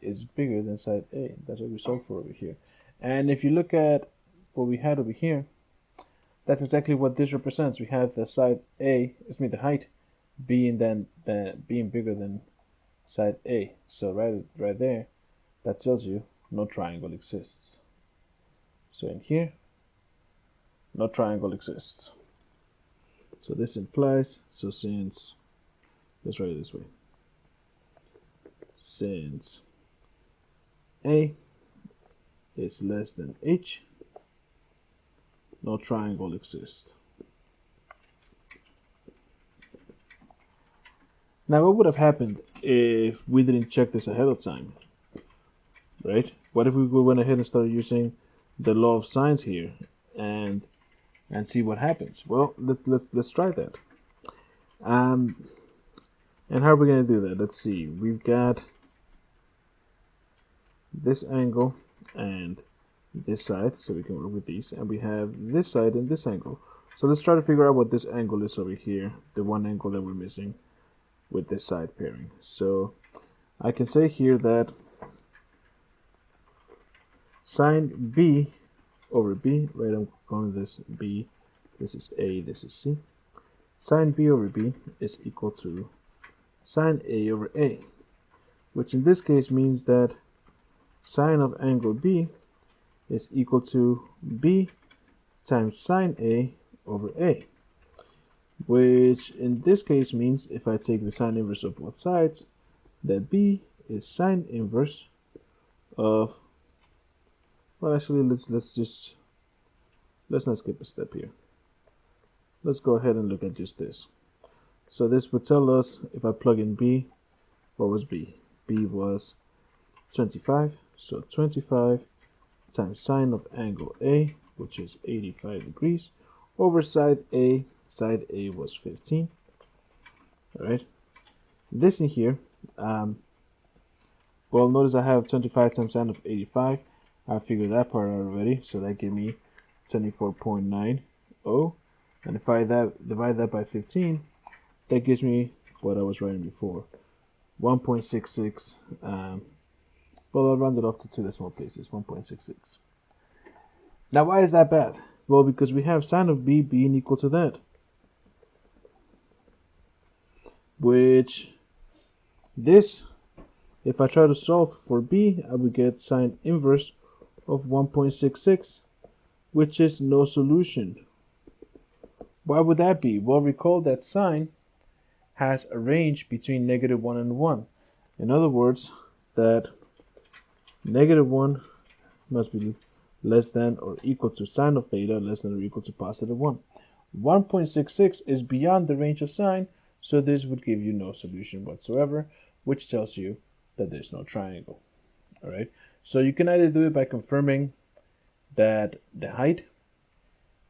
Speaker 2: is bigger than side A. That's what we solved for over here. And if you look at what we had over here, that's exactly what this represents. We have the side A, the height being being bigger than side A. So right there, that tells you no triangle exists. So in here, no triangle exists. So this implies, since, let's write it this way. Since A is less than H, no triangle exists. Now what would have happened if we didn't check this ahead of time? Right? What if we went ahead and started using the law of sines here and see what happens? Well, let's try that. And how are we going to do that? Let's see. We've got this angle and this side, so we can work with these, and we have this side and this angle. So let's try to figure out what this angle is over here, the one angle that we're missing with this side pairing. So I can say here that sine B over B, right, I'm calling this B, this is A, this is C. Sine B over B is equal to sine A over A, which in this case means that sine of angle B is equal to B times sine A over A, which in this case means if I take the sine inverse of both sides, that B is sine inverse of, well, actually let's not skip a step here. Let's go ahead and look at just this. So this would tell us, if I plug in B, what was B? B was 25, so 25 times sine of angle A, which is 85 degrees, over side A. Side A was 15. Alright, this in here, well, notice I have 25 times sine of 85. I figured that part out already, so that gave me 24.90. And if I divide that by 15, that gives me what I was writing before, 1.66. Well, I'll round it off to two decimal places, 1.66. Now, why is that bad? Well, because we have sine of B being equal to that, which this, if I try to solve for B, I would get sine inverse of 1.66, which is no solution. Why would that be? Well, recall that sine has a range between -1 and 1. In other words, that -1 must be less than or equal to sine of theta less than or equal to +1. 1.66 is beyond the range of sine, so this would give you no solution whatsoever, which tells you that there's no triangle. All right, so you can either do it by confirming that the height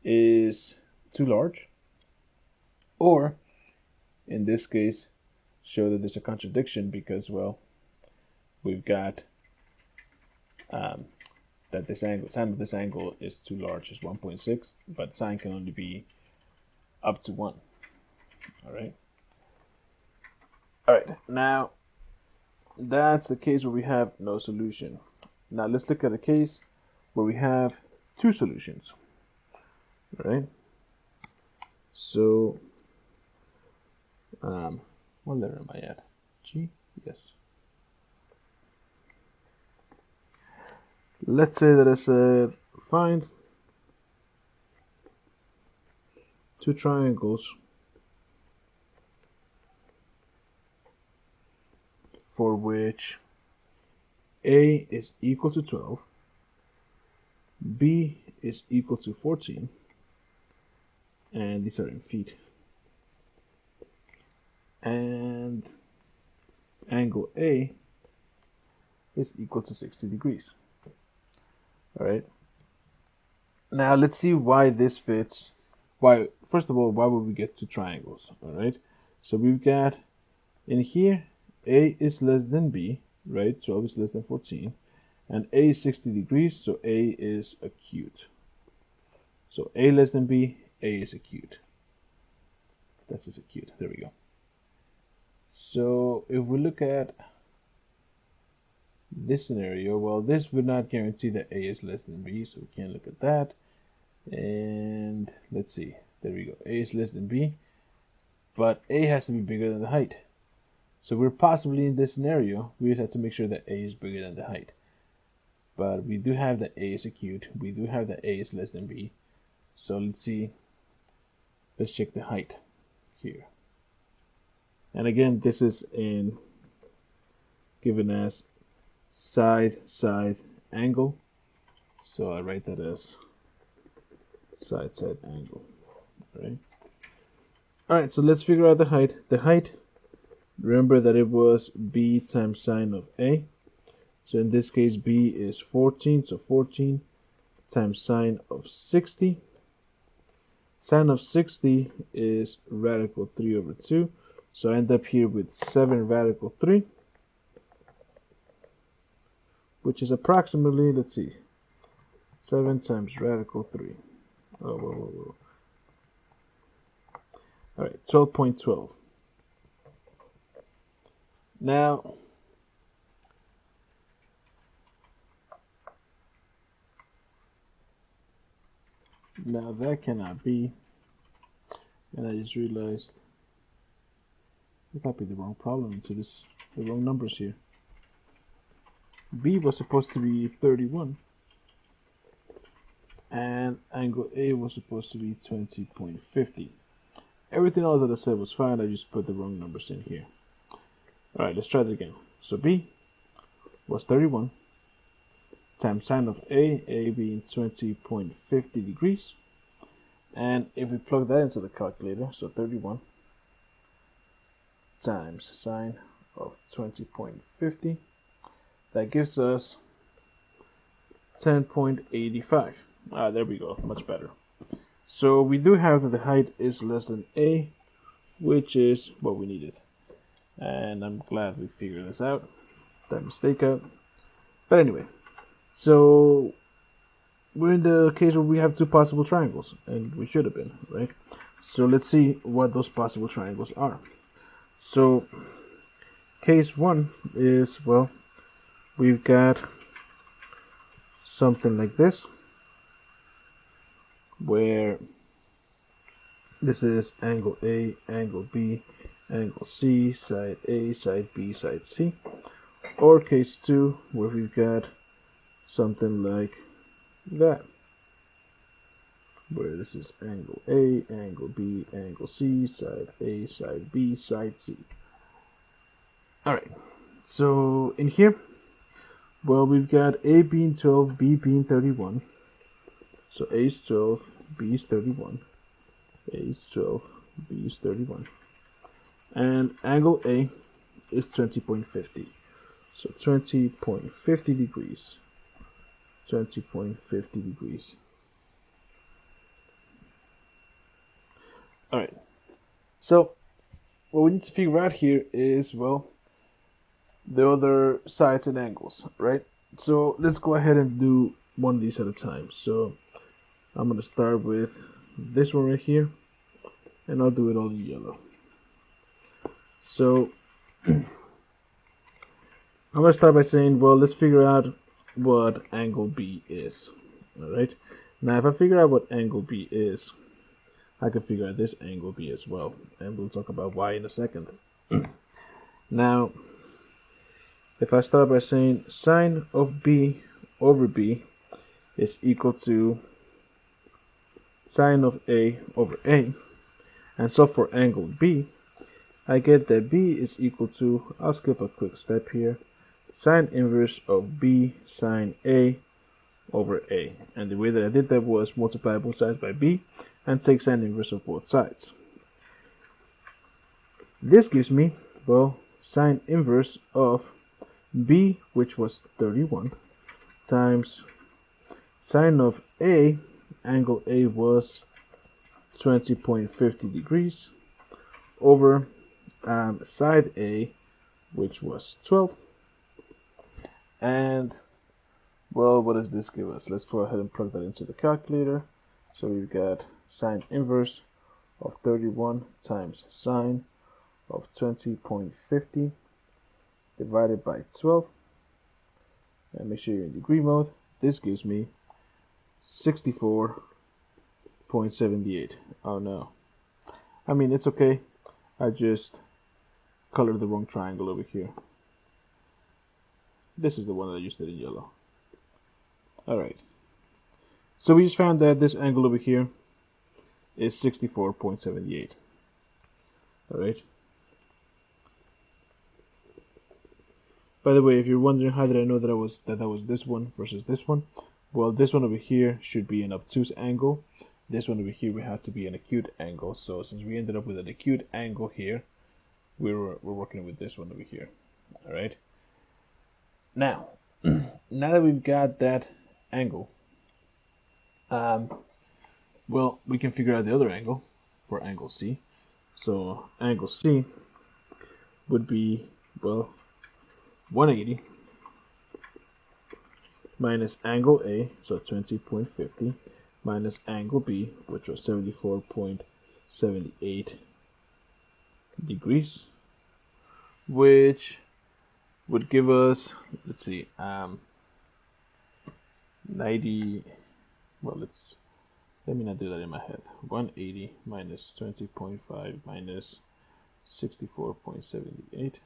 Speaker 2: is too large, or in this case, show that there's a contradiction because, well, we've got that this angle, sine of this angle is too large, is 1.6, but sine can only be up to 1. All right. All right. Now, that's the case where we have no solution. Now let's look at a case where we have two solutions. All right. So, what letter am I at? G? Yes. Let's say that I said find two triangles for which A is equal to 12, B is equal to 14, and these are in feet, and angle A is equal to 60 degrees. All right. Now let's see why this fits. Why, first of all, why would we get two triangles? All right. So we've got in here A is less than B, right? 12 is less than 14, and A is 60 degrees, so A is acute. So A less than B, A is acute. That's just acute. There we go. So if we look at this scenario, well, this would not guarantee that A is less than B, so we can't look at that. And let's see, there we go. A is less than B, but A has to be bigger than the height. So we're possibly in this scenario, we just have to make sure that A is bigger than the height. But we do have that A is acute. We do have that A is less than B. So let's see. Let's check the height here. And again, this is given as side angle. So I write that as side angle. All right, so let's figure out the height. The height, remember that it was B times sine of A. So in this case, B is 14, so 14 times sine of 60. Sine of 60 is radical 3 over 2. So I end up here with 7 radical 3, which is approximately, let's see, 7 times radical 3. Whoa. All right, 12.12. Now, that cannot be, and I just realized I copied the wrong problem into the wrong numbers here. B was supposed to be 31, and angle A was supposed to be 20.50. Everything else that I said was fine, I just put the wrong numbers in here. Alright, let's try that again. So B was 31 times sine of A being 20.50 degrees. And if we plug that into the calculator, so 31 times sine of 20.50, that gives us 10.85. There we go, much better. So we do have that the height is less than A, which is what we needed. And I'm glad we figured this out, that mistake out. But anyway, so we're in the case where we have two possible triangles, and we should have been, right? So let's see what those possible triangles are. So case one is, well, we've got something like this, where this is angle A, angle B, angle C, side A, side B, side C. Or case two, where we've got something like that, where this is angle A, angle B, angle C, side A, side B, side C. Alright, So in here, well, we've got A being 12, B being 31. So A is 12, B is 31. A is 12, B is 31. And angle A is 20.50. So 20.50 degrees. 20.50 degrees. Alright. So what we need to figure out here is, well, the other sides and angles, right? So let's go ahead and do one of these at a time. So I'm going to start with this one right here, and I'll do it all in yellow. So I'm going to start by saying, well, let's figure out what angle B is. Alright, now if I figure out what angle B is, I can figure out this angle B as well, and we'll talk about why in a second. Now, if I start by saying sine of B over B is equal to sine of A over A, and so for angle B, I get that B is equal to, I'll skip a quick step here, sine inverse of B sine A over A. And the way that I did that was multiply both sides by B and take sine inverse of both sides. This gives me, well, sine inverse of B, which was 31, times sine of A, angle A was 20.50 degrees, over side A, which was 12. And, well, what does this give us? Let's go ahead and plug that into the calculator. So we've got sine inverse of 31 times sine of 20.50 divided by 12. And make sure you're in degree mode. This gives me 64.78. Oh no. I mean, it's okay. I just colored the wrong triangle over here. This is the one that I used it in yellow. Alright. So we just found that this angle over here is 64.78. Alright. By the way, if you're wondering how did I know that that was this one versus this one, well, this one over here should be an obtuse angle. This one over here we have to be an acute angle. So since we ended up with an acute angle here, we're working with this one over here. Alright. Now, now that we've got that angle, well, we can figure out the other angle for angle C. So angle C would be, well, 180 minus angle A, so 20.50, minus angle B, which was 74.78 degrees, which would give us, let's see, 90, well, let me not do that in my head. 180 minus 20.5 minus 64.78.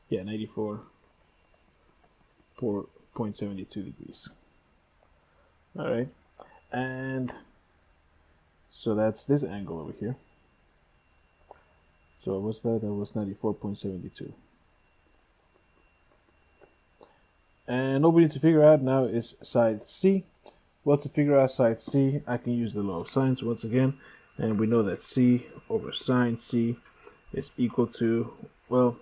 Speaker 2: Yeah, 94.72 degrees. Alright. And so that's this angle over here. So what's that? That was 94.72. And what we need to figure out now is side C. Well, to figure out side C, I can use the law of sines once again. And we know that C over sine C is equal to, well,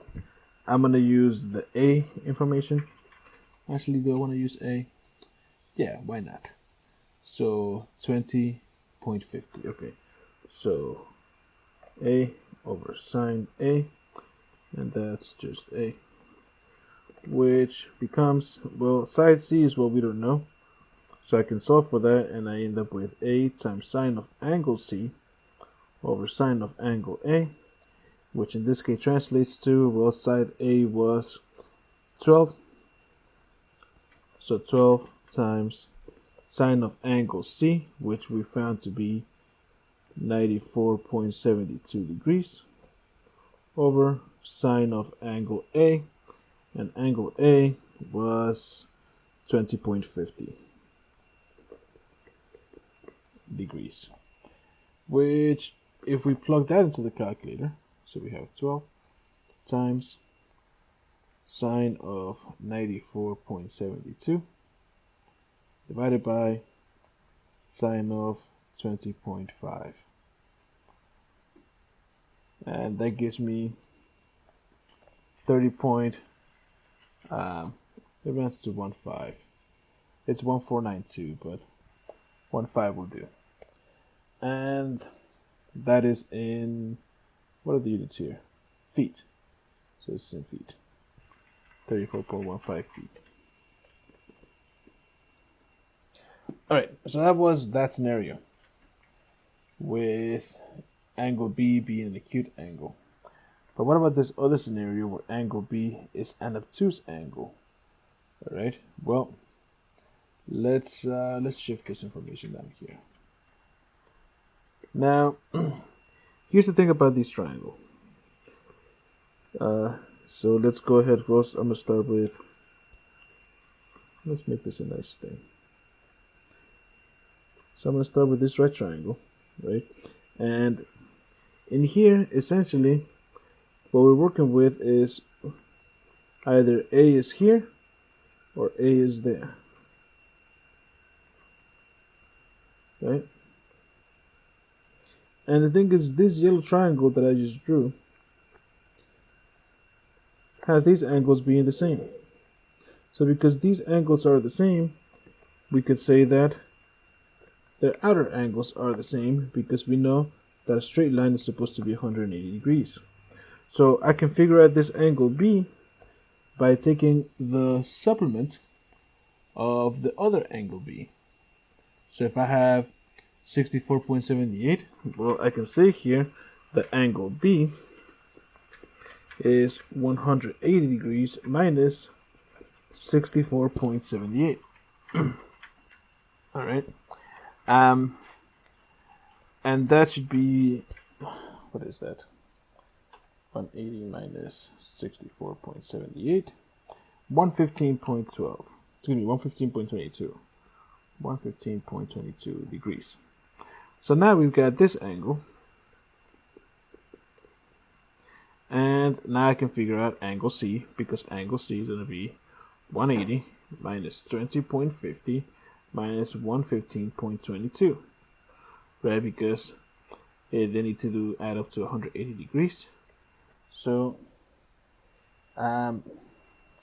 Speaker 2: I'm going to use the A information. Actually, do I want to use A? Yeah, why not? So 20.50. Okay, so A over sine A, and that's just A, which becomes, well, side C is what we don't know, so I can solve for that, and I end up with A times sine of angle C over sine of angle A, which in this case translates to, well, side A was 12, so 12 times sine of angle C, which we found to be 94.72 degrees, over sine of angle A, and angle A was 20.50 degrees, which if we plug that into the calculator, so we have 12 times sine of 94.72 divided by sine of 20.5. And that gives me 30 point, it runs to 15. It's 1492, but 15 will do. And that is in, what are the units here? Feet. So it's in feet. 34.15 feet. Alright, so that was that scenario with angle B being an acute angle. But what about this other scenario where angle B is an obtuse angle? Alright, well, let's shift this information down here. Now, here's the thing about these triangles. So let's go ahead first. I'm gonna start with, let's make this a nice thing. So I'm gonna start with this right triangle, right? And in here, essentially, what we're working with is either A is here or A is there, right? And the thing is, this yellow triangle that I just drew has these angles being the same. So because these angles are the same, we could say that their outer angles are the same, because we know that a straight line is supposed to be 180 degrees. So I can figure out this angle B by taking the supplement of the other angle B. So if I have 64.78, well, I can say here that angle B is 180 degrees minus 64.78. All right. And that should be, what is that? 180 minus 64.78, 115.12. Excuse me, 115.22. 115.22 degrees. So now we've got this angle. And now I can figure out angle C, because angle C is going to be 180 minus 20.50 minus 115.22. Right, because they need to add up to 180 degrees. So, so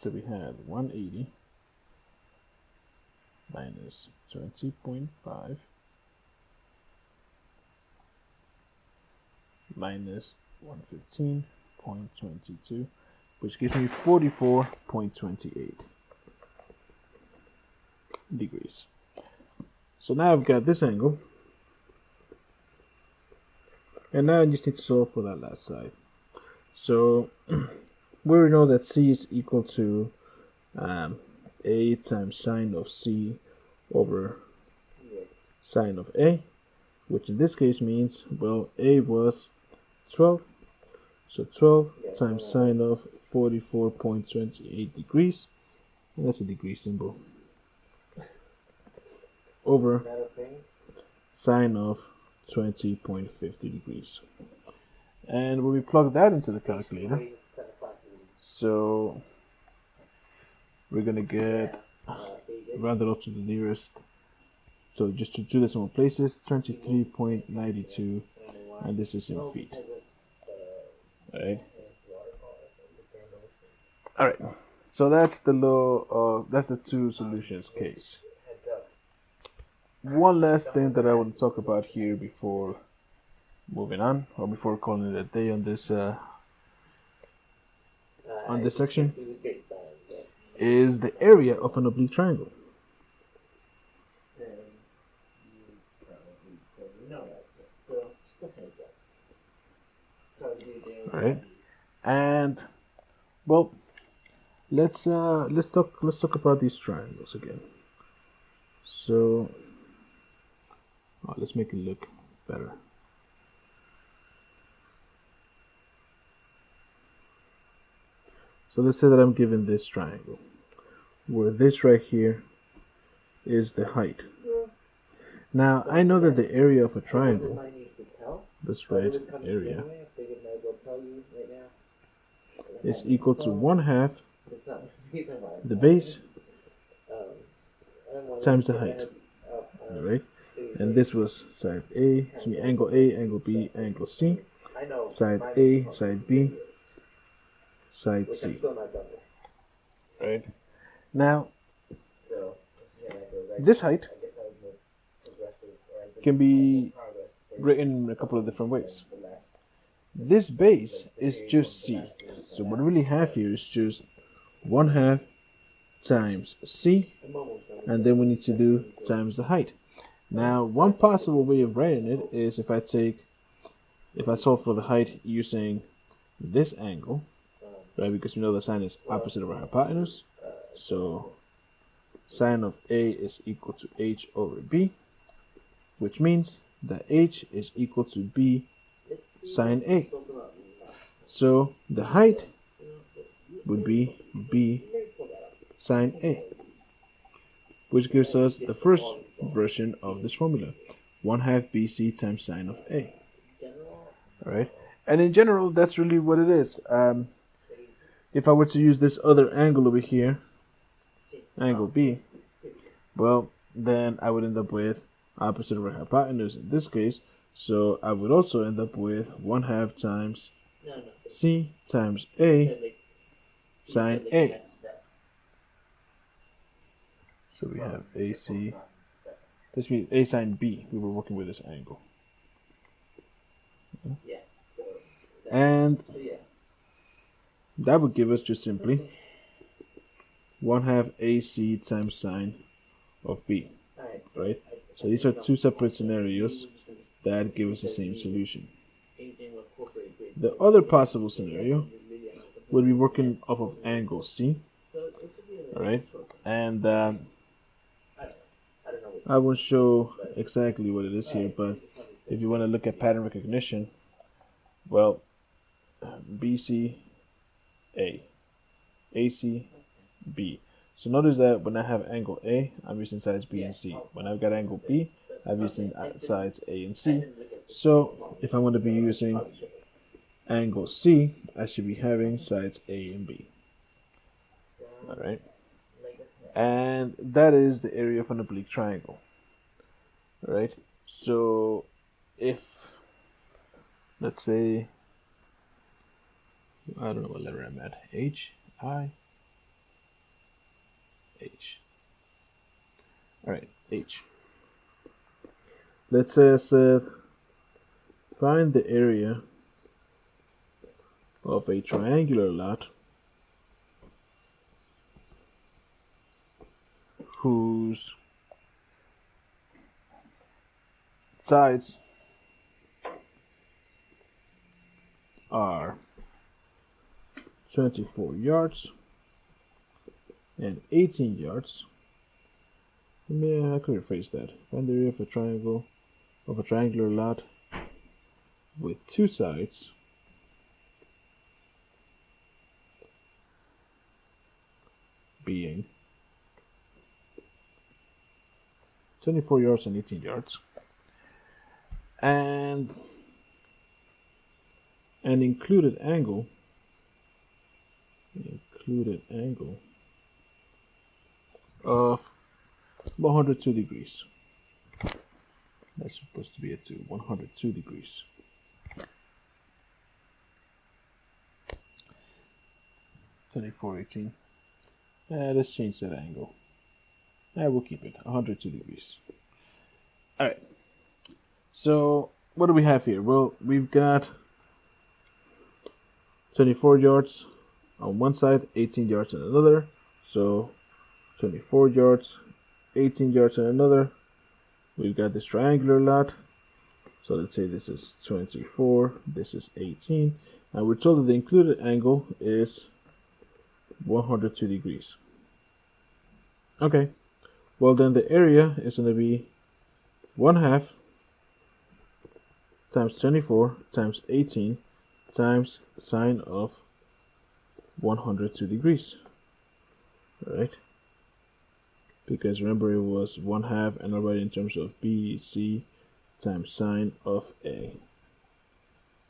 Speaker 2: we had 180 minus 20.5 minus 115.22, which gives me 44.28 degrees. So now I've got this angle, and now I just need to solve for that last side. So we already know that C is equal to A times sine of C over sine of A, which in this case means, well, A was 12, so 12 times sine of 44.28 degrees, and that's a degree symbol, over sine of 20.50 degrees. And when we plug that into the calculator, so we're gonna get rounded up to the nearest, so just to two decimal places, 23.92, and this is in feet. Alright. Alright. So that's the law, that's the two solutions case. One last thing that I want to talk about here before moving on, or before calling it a day on this section, is the area of an oblique triangle. Alright, and well, let's talk about these triangles again. So let's make it look better. So let's say that I'm given this triangle, where this right here is the height. Now I know that the area of a triangle, this right area, is equal to 1/2 the base times the height. Alright? And this was side A, angle A, angle B, angle C, side A, side B, side C. Right? Now, this height can be written in a couple of different ways. This base is just C. So what we really have here is just 1/2 times C, and then we need to do times the height. Now, one possible way of writing it is if I solve for the height using this angle, right? Because we know the sine is opposite of our hypotenuse. So sine of A is equal to H over B, which means that H is equal to B sine A. So the height would be B sine A, which gives us the first version of this formula, 1/2 BC times sine of A. Alright, and in general, that's really what it is. If I were to use this other angle over here, angle B, well, then I would end up with opposite of our hypotenuse in this case, so I would also end up with 1/2 times C times A sine A. So we have AC. This means A sine B. We were working with this angle. And that would give us just simply 1/2 AC times sine of B. Right? So these are two separate scenarios that give us the same solution. The other possible scenario would be working off of angle C. Alright? And I won't show exactly what it is here, but if you want to look at pattern recognition, well, BC, A, AC, B. So notice that when I have angle A, I'm using sides B and C. When I've got angle B, I'm using sides A and C. So if I want to be using angle C, I should be having sides A and B. Alright? And that is the area of an oblique triangle. Alright? So if, let's say, I don't know what letter I'm at, H, I, H. Alright, H. Let's say I said, find the area of a triangular lot whose sides are 24 yards and 18 yards. Yeah, I could rephrase that. Find the area of a triangular lot with two sides being 24 yards and 18 yards, and an included angle of 102 degrees. That's supposed to be a 102 degrees. Let's change that angle. We'll keep it 102 degrees. Alright. So what do we have here? Well, we've got 24 yards on one side, 18 yards on another. So 24 yards, 18 yards on another. We've got this triangular lot. So let's say this is 24, this is 18. And we're told that the included angle is 102 degrees. Okay. Well, then the area is going to be 1/2 times 24 times 18 times sine of 102 degrees. Alright? Because remember, it was 1/2, and I'll write it in terms of BC times sine of A.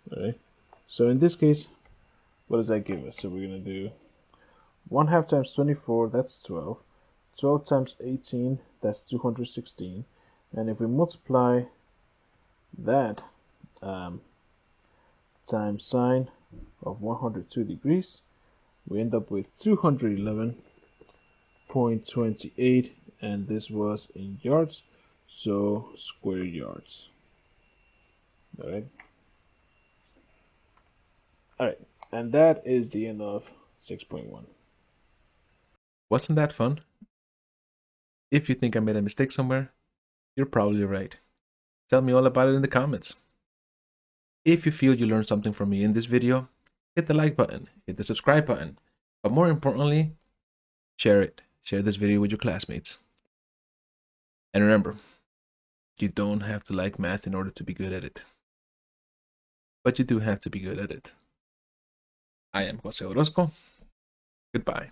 Speaker 2: Alright? So in this case, what does that give us? So we're going to do 1/2 times 24, that's 12. 12 times 18, that's 216. And if we multiply that times sine of 102 degrees, we end up with 211.28, and this was in yards, so square yards. Alright, and that is the end of 6.1.
Speaker 1: Wasn't that fun? If you think I made a mistake somewhere, you're probably right. Tell me all about it in the comments. If you feel you learned something from me in this video, hit the like button, hit the subscribe button, but more importantly, share it. Share this video with your classmates. And remember, you don't have to like math in order to be good at it. But you do have to be good at it. I am Jose Orozco. Goodbye.